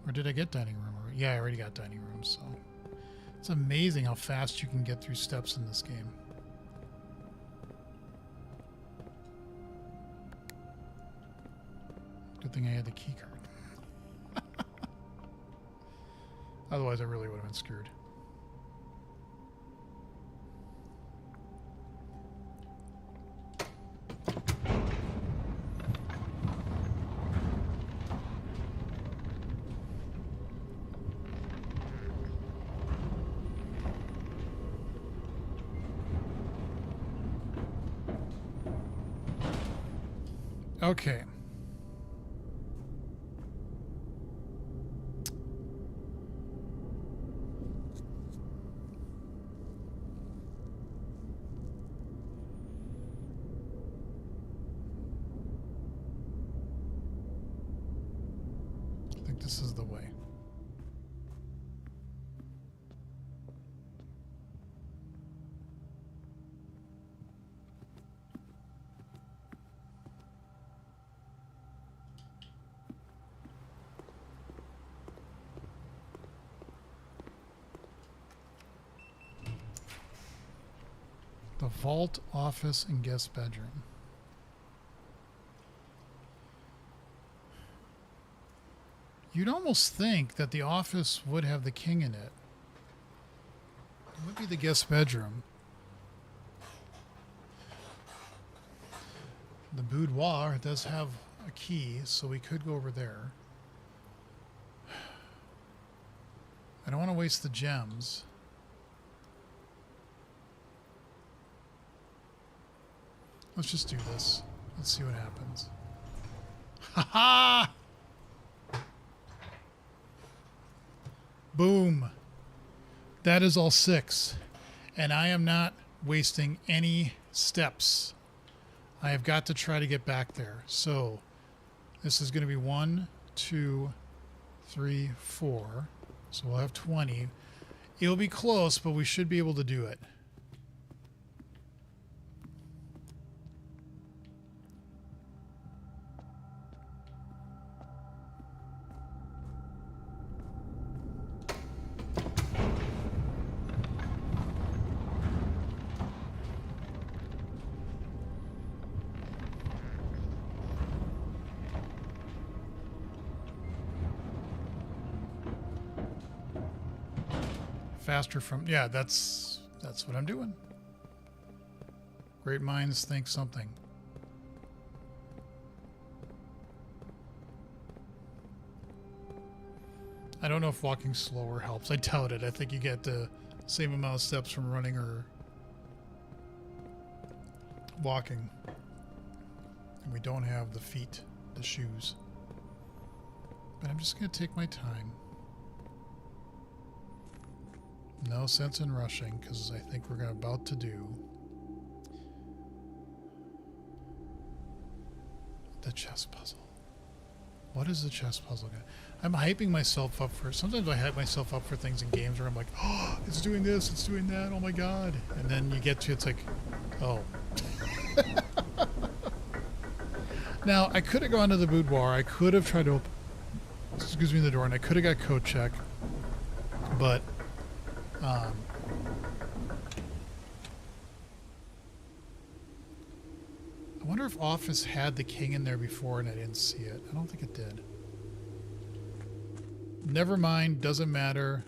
Or did I get dining room? Yeah, I already got dining room, so. It's amazing how fast you can get through steps in this game. Good thing I had the key card. Otherwise, I really would have been screwed. Okay. I think this is the way. The vault, office, and guest bedroom. You'd almost think that the office would have the king in it. It would be the guest bedroom. The boudoir does have a key, so we could go over there. I don't want to waste the gems. Let's just do this. Let's see what happens. Ha ha! Boom. That is all 6. And I am not wasting any steps. I have got to try to get back there. So this is going to be 1, 2, 3, 4. So we'll have 20. It'll be close, but we should be able to do it. Faster from, yeah, that's what I'm doing. Great minds think something. I don't know if walking slower helps. I doubt it. I think you get the same amount of steps from running or walking. And we don't have the feet, the shoes. But I'm just going to take my time. No sense in rushing, because I think we're about to do the chess puzzle. What is the chess puzzle? I'm hyping myself up for... Sometimes I hype myself up for things in games where I'm like, oh, it's doing this, it's doing that, oh my god. And then you get to it's like, oh. Now, I could have gone to the boudoir. I could have tried to open... Excuse me, the door, and I could have got code check. But... I wonder if Office had the king in there before and I didn't see it. I don't think it did. Never mind, doesn't matter.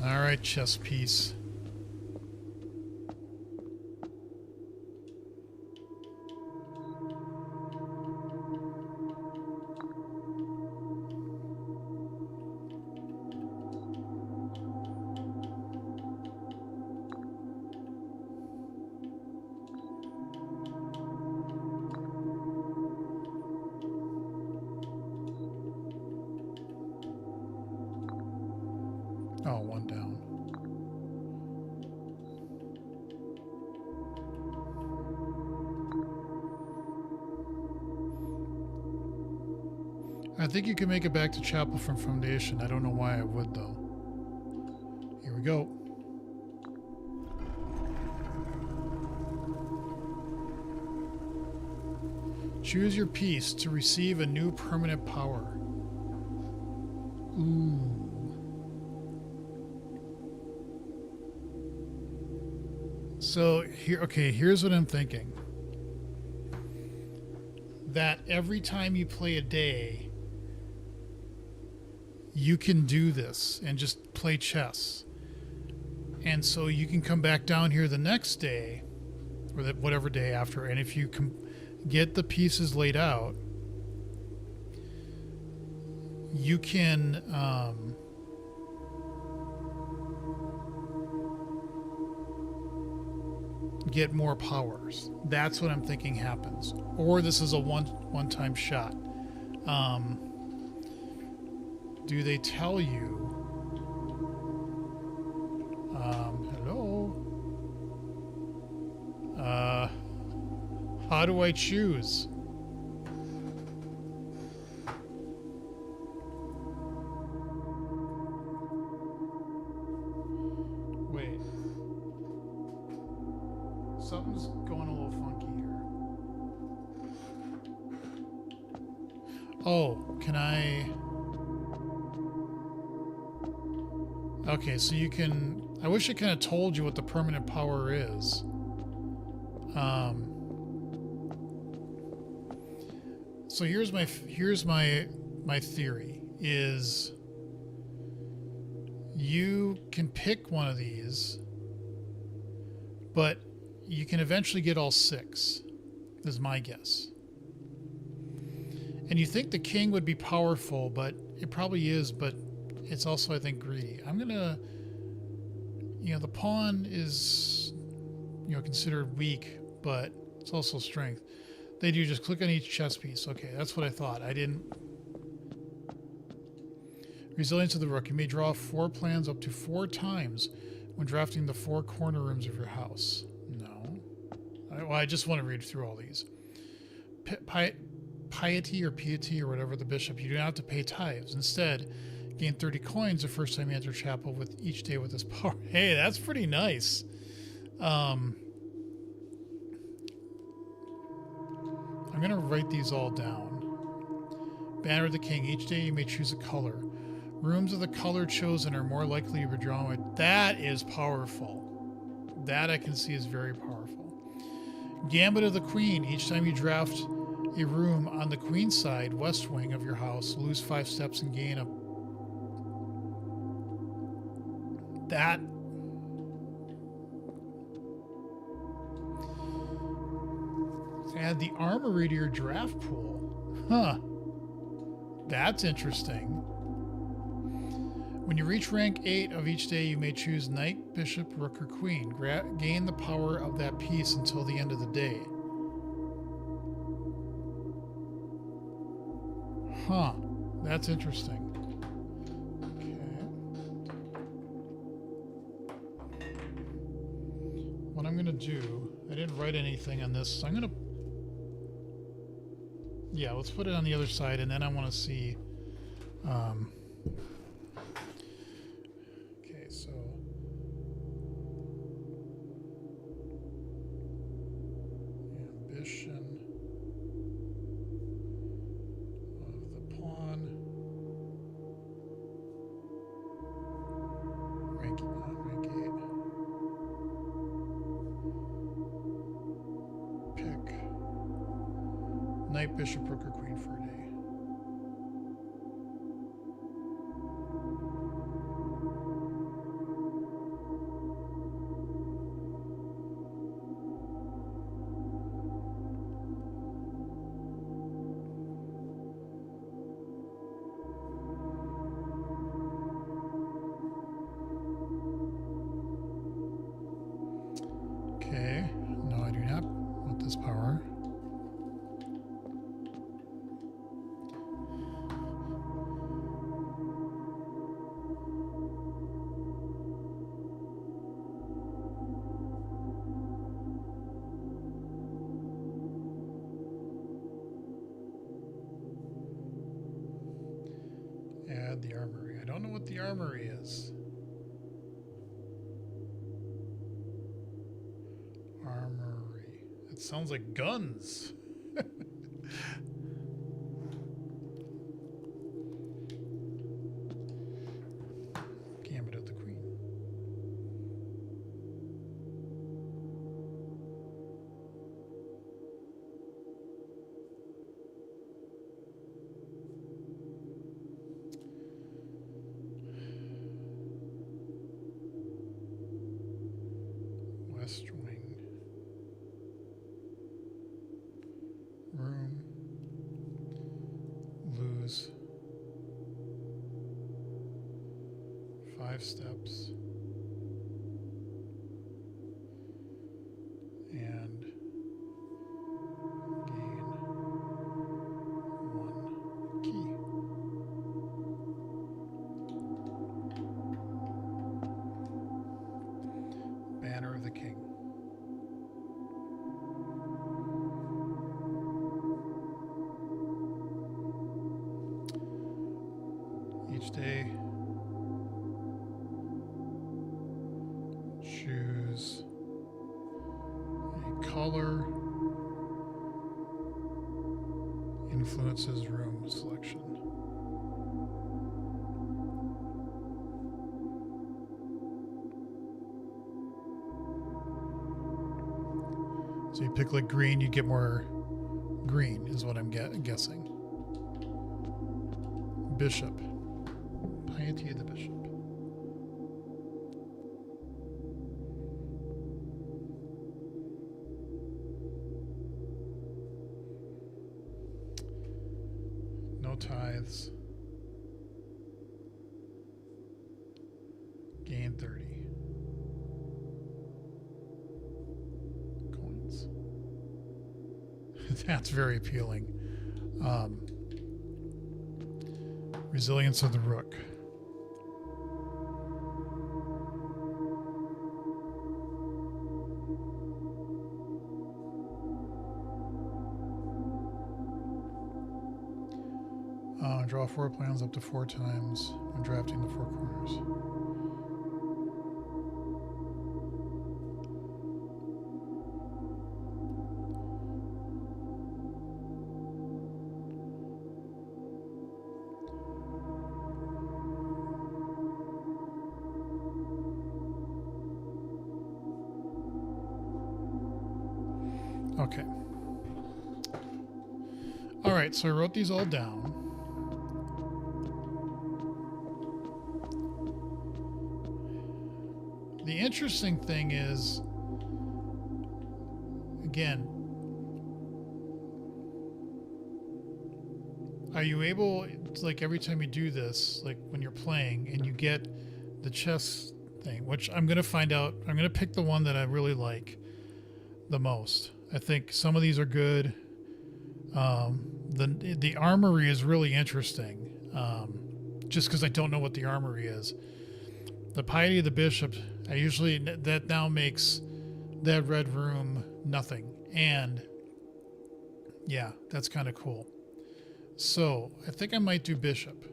All right, chess piece. Oh, one down. I think you can make it back to Chapel from Foundation. I don't know why I would, though. Here we go. Choose your piece to receive a new permanent power. Ooh. So here, okay, here's what I'm thinking. That every time you play a day, you can do this and just play chess. And so you can come back down here the next day, or whatever day after, and if you get the pieces laid out, you can get more powers. That's what I'm thinking happens. Or this is a one-time shot. Do they tell you? Hello? How do I choose? Wait. Something's going a little funky here. Oh, can I... Okay, so you can... I wish it kind of told you what the permanent power is. So here's my theory is you can pick one of these, but you can eventually get all 6, is my guess. And you think the king would be powerful, but it probably is, but it's also, I think, greedy. I'm gonna, the pawn is, considered weak, but it's also strength. They do just click on each chess piece. Okay, that's what I thought. I didn't. Resilience of the rook. You may draw 4 plans up to 4 times when drafting the 4 corner rooms of your house. No. I just want to read through all these. Piety or whatever the bishop. You do not have to pay tithes. Instead, gain 30 coins the first time you enter chapel with each day with this power. Hey, that's pretty nice. I'm going to write these all down. Banner of the King. Each day you may choose a color. Rooms of the color chosen are more likely to be drawn with. That is powerful. That I can see is very powerful. Gambit of the Queen. Each time you draft a room on the Queen side, west wing of your house, lose 5 steps and gain a... That... Add the armory to your draft pool. Huh. That's interesting. When you reach rank 8 of each day, you may choose knight, bishop, rook, or queen. Gain the power of that piece until the end of the day. Huh. That's interesting. Okay. What I'm going to do... I didn't write anything on this, so I'm going to... Yeah, let's put it on the other side, and then I want to see... Okay, so... Ambition of the pawn. Rank 8. Pick knight, bishop, rook, or queen for a day. Okay, no, I do not want this power. Add the armory. I don't know what the armory is. Armory. It sounds like guns. Gambit of the Queen. West wing. Room. Lose 5 steps. And gain 1 key. Banner of the King. Each day, choose a color, influence influences room selection. So you pick like green, you get more green, is what I'm guessing. Bishop. Piety of the Bishop. No tithes. Gain 30. Coins. That's very appealing. Resilience of the Rook. Draw 4 plans up to 4 times when drafting the 4 corners. Okay. All right, so I wrote these all down. The interesting thing is, again, are you able, it's like every time you do this, like when you're playing and you get the chess thing, which I'm going to find out, I'm going to pick the one that I really like the most. I think some of these are good. The armory is really interesting, just because I don't know what the armory is. The Piety of the Bishop, that now makes that red room nothing. And yeah, that's kind of cool. So I think I might do Bishop.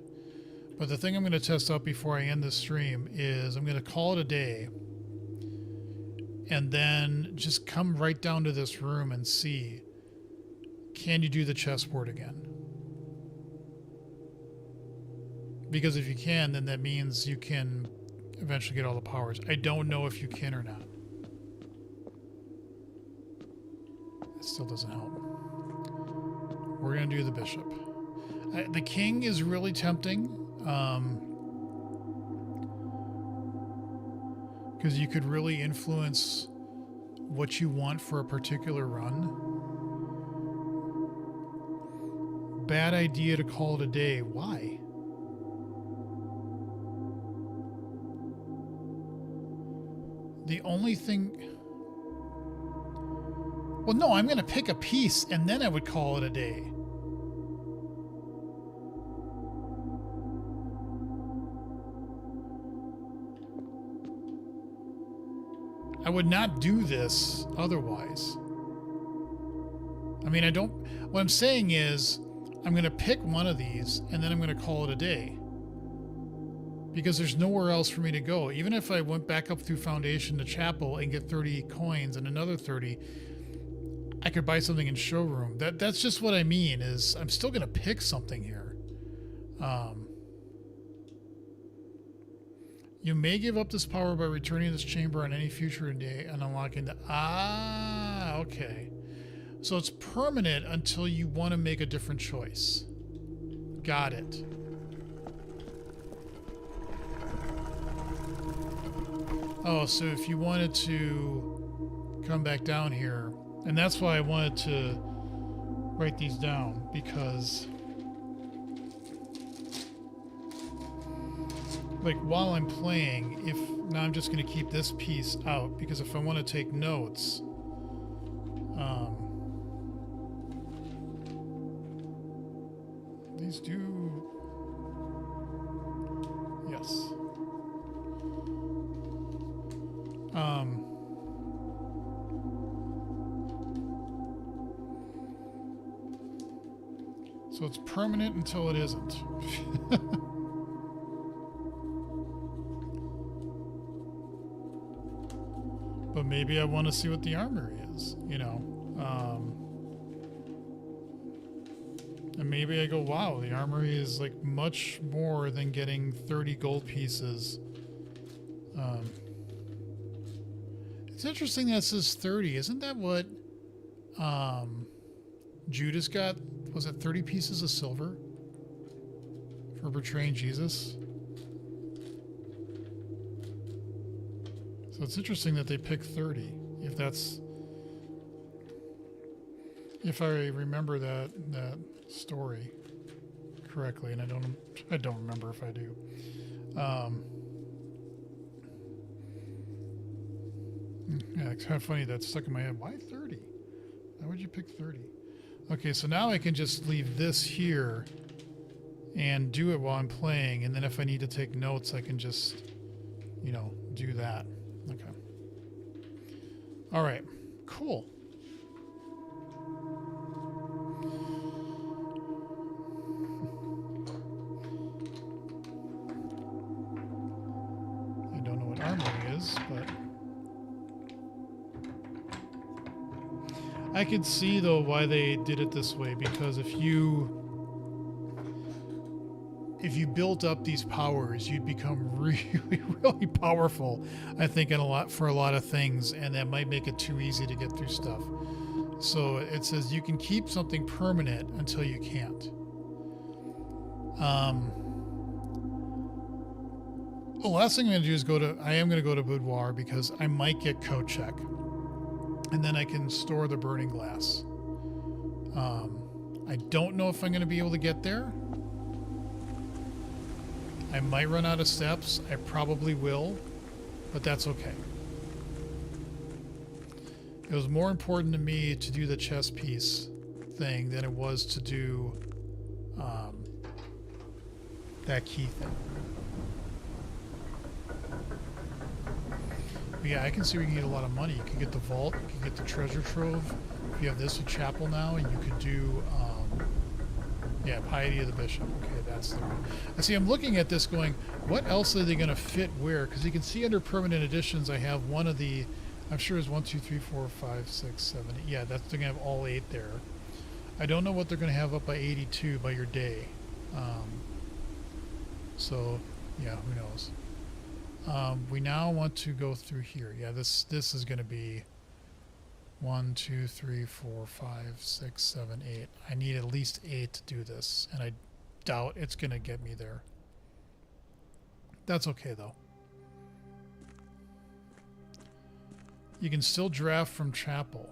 But the thing I'm going to test out before I end this stream is I'm going to call it a day. And then just come right down to this room and see, can you do the chessboard again? Because if you can, then that means you can eventually get all the powers. I don't know if you can or not. It still doesn't help. We're going to do the Bishop. The King is really tempting. Because you could really influence what you want for a particular run. Bad idea to call it a day. Why? The only thing... Well, no, I'm going to pick a piece and then I would call it a day. I would not do this otherwise. I mean, what I'm saying is, I'm going to pick one of these and then I'm going to call it a day. Because there's nowhere else for me to go. Even if I went back up through Foundation to Chapel and get 30 coins and another 30, I could buy something in Showroom. That's just what I mean, is I'm still going to pick something here. You may give up this power by returning this chamber on any future day and unlocking the... Ah, okay. So it's permanent until you want to make a different choice. Got it. Oh, so if you wanted to come back down here, and that's why I wanted to write these down, because like while I'm playing, now I'm just going to keep this piece out, because if I want to take notes, these do, yes. So it's permanent until it isn't. But maybe I want to see what the armory is, you know. And maybe I go, wow, the armory is like much more than getting 30 gold pieces. It's interesting that it says 30. Isn't that what Judas got? Was it 30 pieces of silver for betraying Jesus? So it's interesting that they picked 30. If I remember that story correctly, and I don't remember if I do. Yeah, it's kind of funny that stuck in my head. Why 30? Why would you pick 30? Okay, so now I can just leave this here and do it while I'm playing, and then if I need to take notes, I can just, do that. Okay. All right. Cool. I don't know what armory is, but I could see though why they did it this way, because if you built up these powers, you'd become really, really powerful, I think, for a lot of things, and that might make it too easy to get through stuff. So it says you can keep something permanent until you can't. The last thing I'm going to do is I am going to go to Boudoir because I might get code check. And then I can store the burning glass. I don't know if I'm going to be able to get there. I might run out of steps. I probably will, but that's okay. It was more important to me to do the chess piece thing than it was to do that key thing. But yeah, I can see we can get a lot of money. You can get the vault, you can get the treasure trove. You have this with chapel now, and you could do, piety of the bishop. Okay, that's the one. I see. I'm looking at this, going, what else are they going to fit where? Because you can see under permanent additions, I have one of the. I'm sure it's 1, 2, 3, 4, 5, 6, 7, 8. Yeah, they're going to have all 8 there. I don't know what they're going to have up by 82 by your day. So, yeah, who knows? We now want to go through here. Yeah, this is going to be 1, 2, 3, 4, 5, 6, 7, 8. I need at least 8 to do this, and I doubt it's going to get me there. That's okay, though. You can still draft from chapel.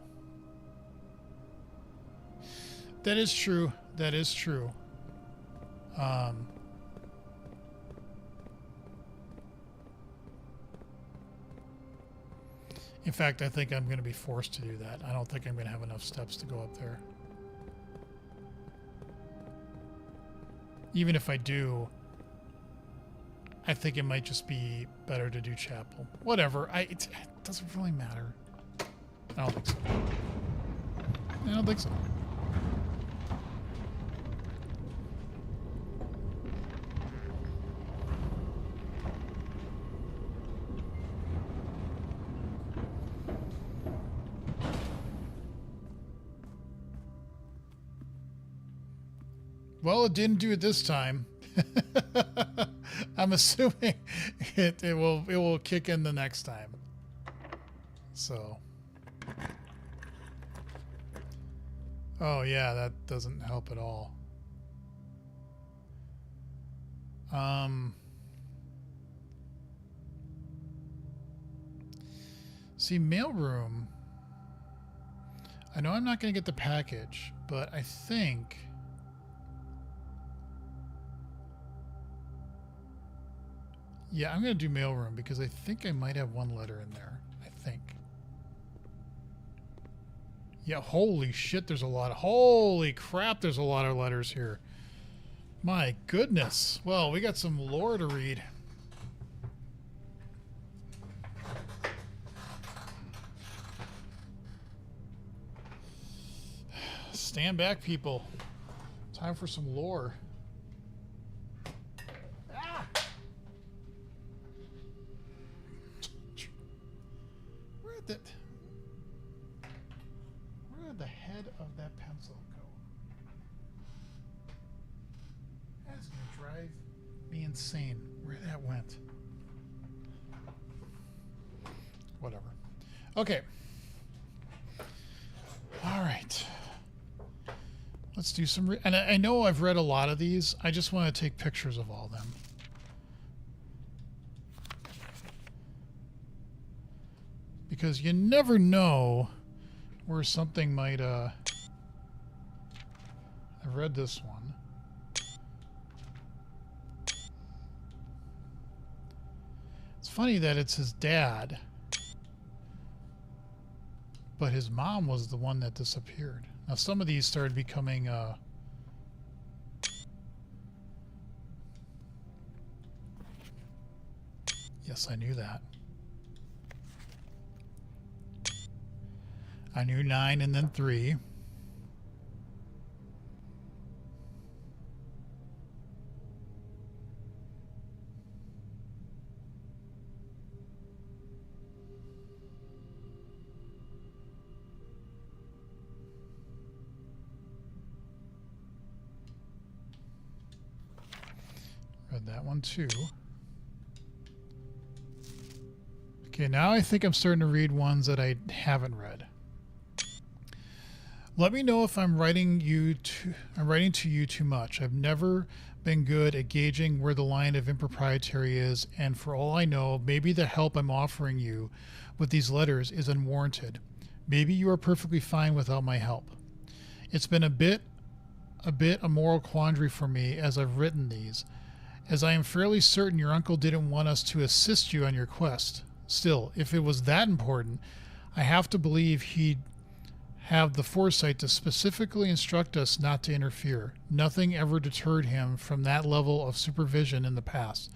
That is true. That is true. In fact, I think I'm going to be forced to do that. I don't think I'm going to have enough steps to go up there. Even if I do, I think it might just be better to do chapel. Whatever. It doesn't really matter. I don't think so. I don't think so. Well, it didn't do it this time. I'm assuming it will kick in the next time. So. Oh yeah, that doesn't help at all. See, mailroom. I know I'm not going to get the package, but I think. Yeah, I'm going to do mailroom because I think I might have one letter in there. I think. Yeah, holy shit, there's a lot. Holy crap, there's a lot of letters here. My goodness. Well, we got some lore to read. Stand back, people. Time for some lore. Where did the head of that pencil go? drive me insane where that went. Whatever. Okay. All right. Let's do some... and I know I've read a lot of these. I just want to take pictures of all of them. Because you never know where something might... I've read this one. It's funny that it's his dad, but his mom was the one that disappeared. Now some of these started becoming yes, I knew that. I knew 9 and then 3. Read that one too. Okay, now I think I'm starting to read ones that I haven't read. Let me know if I'm writing to you too much. I've never been good at gauging where the line of impropriety is, and for all I know, maybe the help I'm offering you with these letters is unwarranted. Maybe you are perfectly fine without my help. It's been a bit a moral quandary for me as I've written these, as I am fairly certain your uncle didn't want us to assist you on your quest. Still, if it was that important, I have to believe he'd have the foresight to specifically instruct us not to interfere. Nothing ever deterred him from that level of supervision in the past.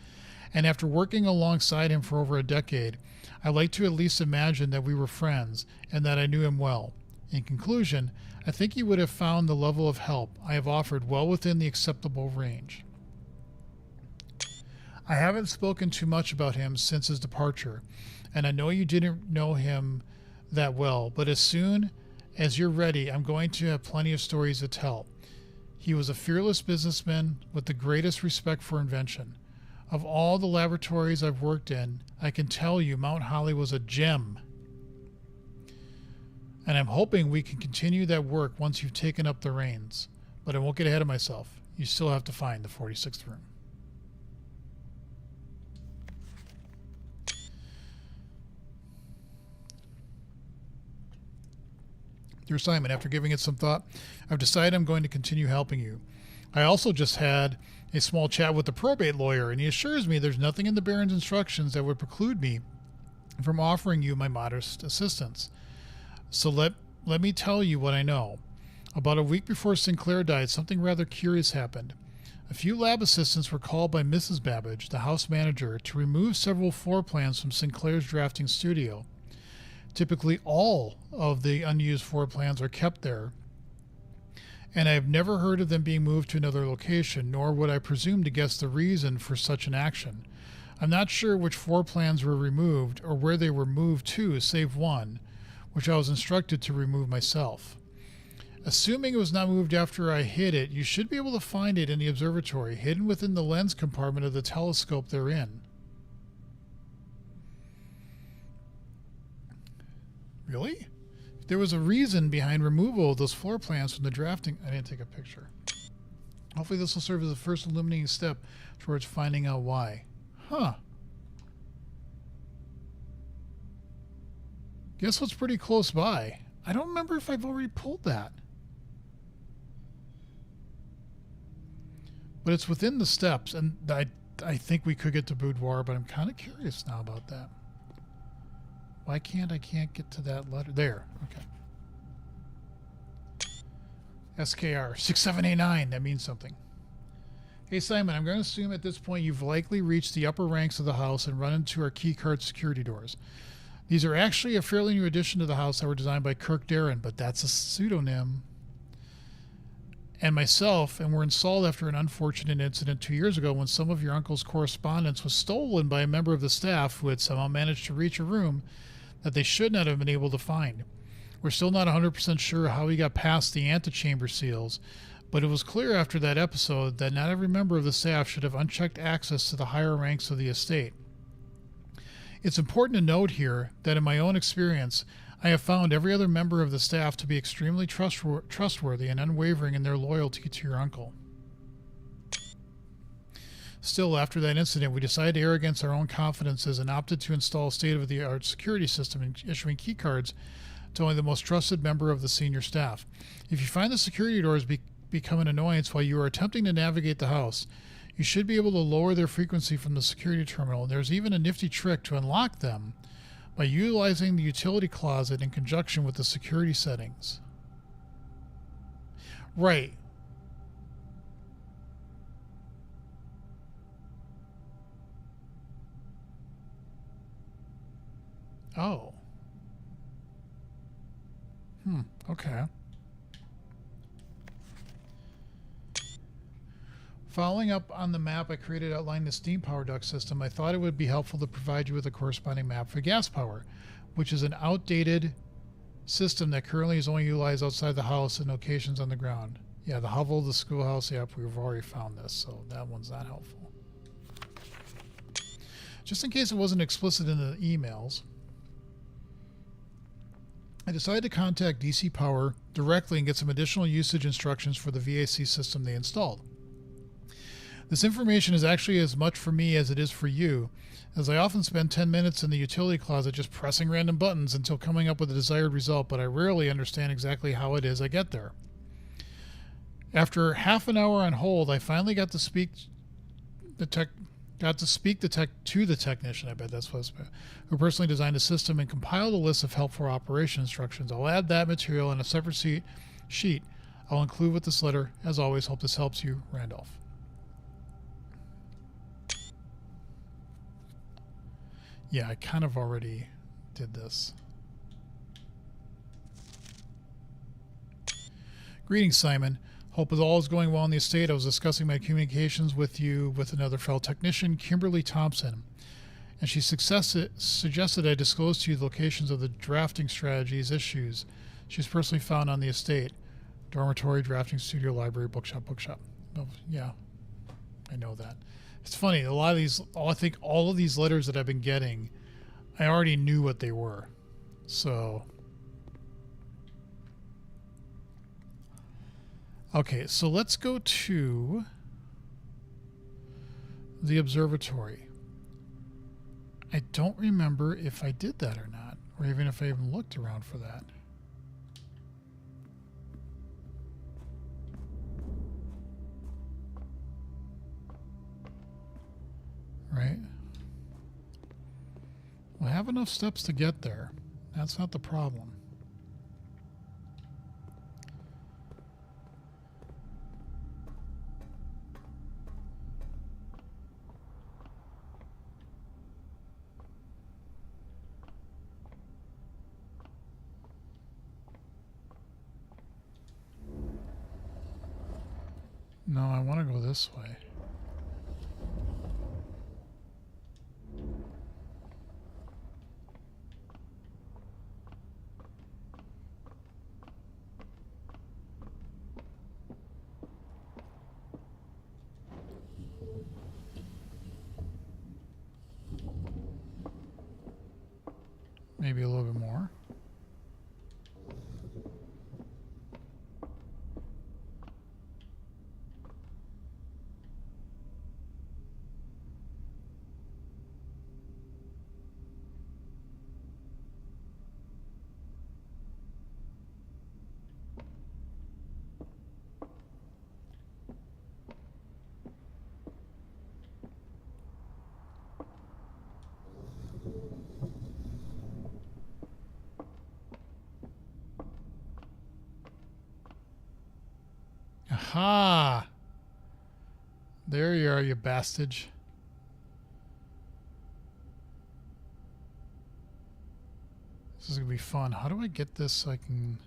And after working alongside him for over a decade, I like to at least imagine that we were friends and that I knew him well. In conclusion, I think he would have found the level of help I have offered well within the acceptable range. I haven't spoken too much about him since his departure, and I know you didn't know him that well, but as soon as you're ready, I'm going to have plenty of stories to tell. He was a fearless businessman with the greatest respect for invention. Of all the laboratories I've worked in, I can tell you Mount Holly was a gem. And I'm hoping we can continue that work once you've taken up the reins. But I won't get ahead of myself. You still have to find the 46th room. Dear Simon, after giving it some thought, I've decided I'm going to continue helping you. I also just had a small chat with the probate lawyer, and he assures me there's nothing in the Baron's instructions that would preclude me from offering you my modest assistance. So let me tell you what I know. About a week before Sinclair died, something rather curious happened. A few lab assistants were called by Mrs. Babbage, the house manager, to remove several floor plans from Sinclair's drafting studio. Typically, all of the unused floor plans are kept there, and I have never heard of them being moved to another location, nor would I presume to guess the reason for such an action. I'm not sure which floor plans were removed or where they were moved to, save one, which I was instructed to remove myself. Assuming it was not moved after I hid it, you should be able to find it in the observatory, hidden within the lens compartment of the telescope they're in. Really? There was a reason behind removal of those floor plans from the drafting. I didn't take a picture. Hopefully this will serve as the first illuminating step towards finding out why. Huh. Guess what's pretty close by? I don't remember if I've already pulled that. But it's within the steps, and I think we could get to Boudoir, but I'm kind of curious now about that. Why can't I get to that letter? There. Okay. SKR 6789. That means something. Hey, Simon, I'm going to assume at this point you've likely reached the upper ranks of the house and run into our keycard security doors. These are actually a fairly new addition to the house that were designed by Kirk Darren, but that's a pseudonym. And myself, and were installed after an unfortunate incident 2 years ago when some of your uncle's correspondence was stolen by a member of the staff who had somehow managed to reach a room that they should not have been able to find. We're still not 100% sure how he got past the antechamber seals, But it was clear after that episode that not every member of the staff should have unchecked access to the higher ranks of the estate. It's important to note here that in my own experience, I have found every other member of the staff to be extremely trustworthy and unwavering in their loyalty to your uncle. Still, after that incident, we decided to err against our own confidences and opted to install a state-of-the-art security system, issuing keycards to only the most trusted member of the senior staff. If you find the security doors become an annoyance while you are attempting to navigate the house, you should be able to lower their frequency from the security terminal. There's even a nifty trick to unlock them by utilizing the utility closet in conjunction with the security settings. Right. Oh. Okay. Following up on the map I created outlining the steam power duct system, I thought it would be helpful to provide you with a corresponding map for gas power, which is an outdated system that currently is only utilized outside the house and locations on the ground. Yeah, the hovel, the schoolhouse, yep, we've already found this, so that one's not helpful. Just in case it wasn't explicit in the emails, I decided to contact DC Power directly and get some additional usage instructions for the VAC system they installed. This information is actually as much for me as it is for you, as I often spend 10 minutes in the utility closet just pressing random buttons until coming up with the desired result, but I rarely understand exactly how it is I get there. After half an hour on hold, I finally got to speak to the technician, I bet that's what it's about, who personally designed the system and compiled a list of helpful operation instructions. I'll add that material in a separate sheet I'll include with this letter. As always, hope this helps you, Randolph. Yeah, I kind of already did this. Greetings, Simon. Hope all is going well in the estate. I was discussing my communications with you with another fellow technician, Kimberly Thompson, and she suggested I disclose to you the locations of the drafting strategies issues she's personally found on the estate. Dormitory, drafting studio, library, bookshop. Oh, yeah, I know that. It's funny, a lot of these, I think all of these letters that I've been getting, I already knew what they were. So, okay, so let's go to the observatory. I don't remember if I did that or not, or even if I even looked around for that. Right? We'll have enough steps to get there. That's not the problem. No, I want to go this way. Maybe a little bit more. Aha! There you are, you bastard. This is going to be fun. How do I get this so I can...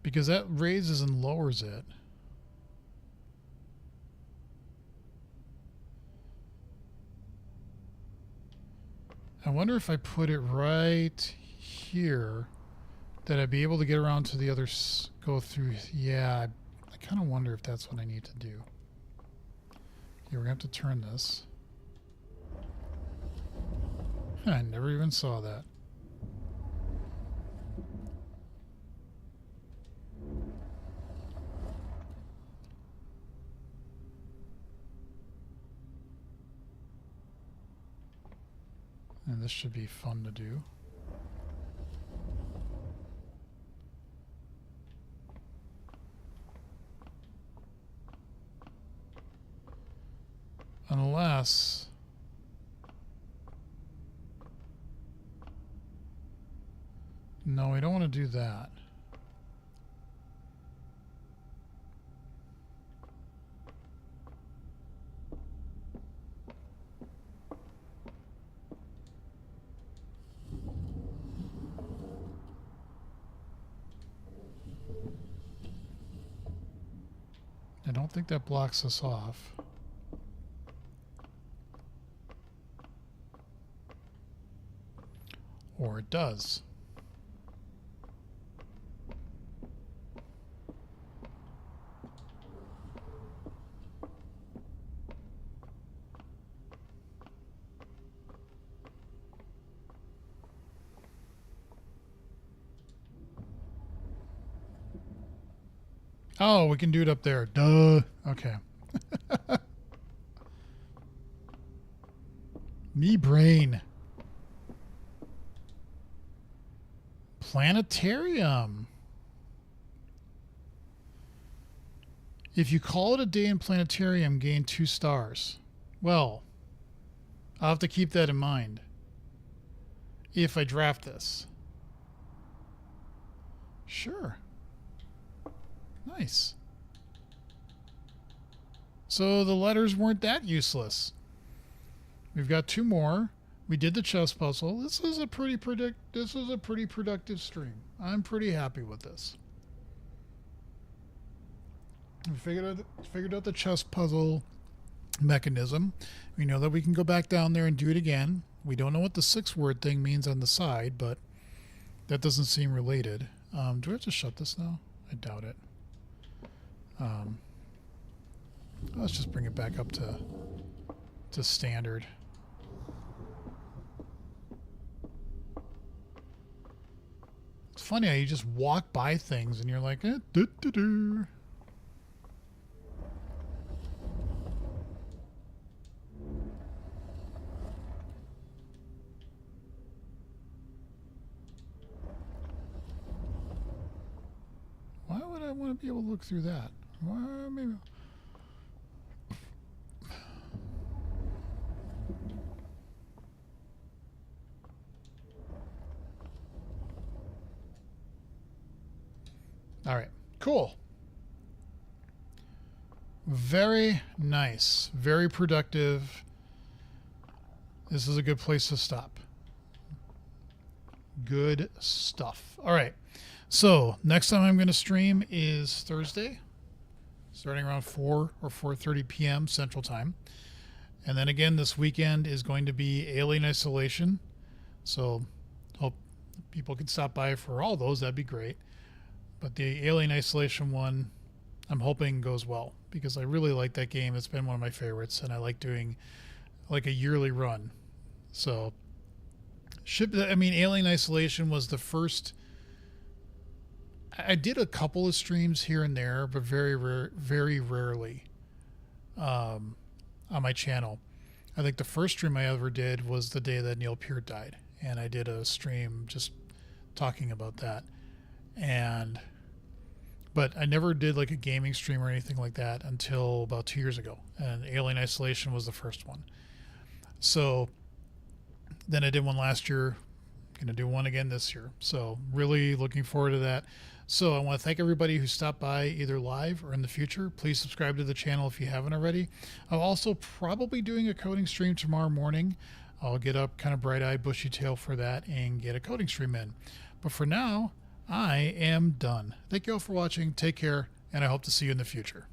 Because that raises and lowers it. I wonder if I put it right here, that I'd be able to get around to the other, go through. Yeah, I kind of wonder if that's what I need to do. Yeah, we're going to have to turn this. I never even saw that. And this should be fun to do. Unless... No, we don't want to do that. I don't think that blocks us off. Or it does. Oh, we can do it up there. Duh. Okay. Me brain. Planetarium. If you call it a day in planetarium, gain 2 stars. Well, I'll have to keep that in mind if I draft this. Sure. Nice. So the letters weren't that useless. We've got 2 more. We did the chess puzzle. This is a pretty productive stream. I'm pretty happy with this. We figured out the chess puzzle mechanism. We know that we can go back down there and do it again. We don't know what the 6-word thing means on the side, but that doesn't seem related. Do I have to shut this now? I doubt it. Let's just bring it back up to standard. It's funny how you just walk by things and you're like, doo-doo-doo. Why would I want to be able to look through that? Well, maybe. All right, cool. Very nice, very productive. This is a good place to stop. Good stuff. All right, so next time I'm going to stream is Thursday, starting around 4 or 4:30 p.m. Central Time. And then again, this weekend is going to be Alien Isolation. So hope people can stop by for all those. That'd be great. But the Alien Isolation one, I'm hoping goes well because I really like that game. It's been one of my favorites, and I like doing like a yearly run. So, Alien Isolation was the first. I did a couple of streams here and there, but very rarely on my channel. I think the first stream I ever did was the day that Neil Peart died, and I did a stream just talking about that. But I never did like a gaming stream or anything like that until about 2 years ago, and Alien Isolation was the first one. So then I did one last year, gonna do one again this year. So really looking forward to that. So I want to thank everybody who stopped by either live or in the future. Please subscribe to the channel if you haven't already. I'm also probably doing a coding stream tomorrow morning. I'll get up kind of bright-eyed, bushy-tail for that and get a coding stream in. But for now, I am done. Thank you all for watching. Take care, and I hope to see you in the future.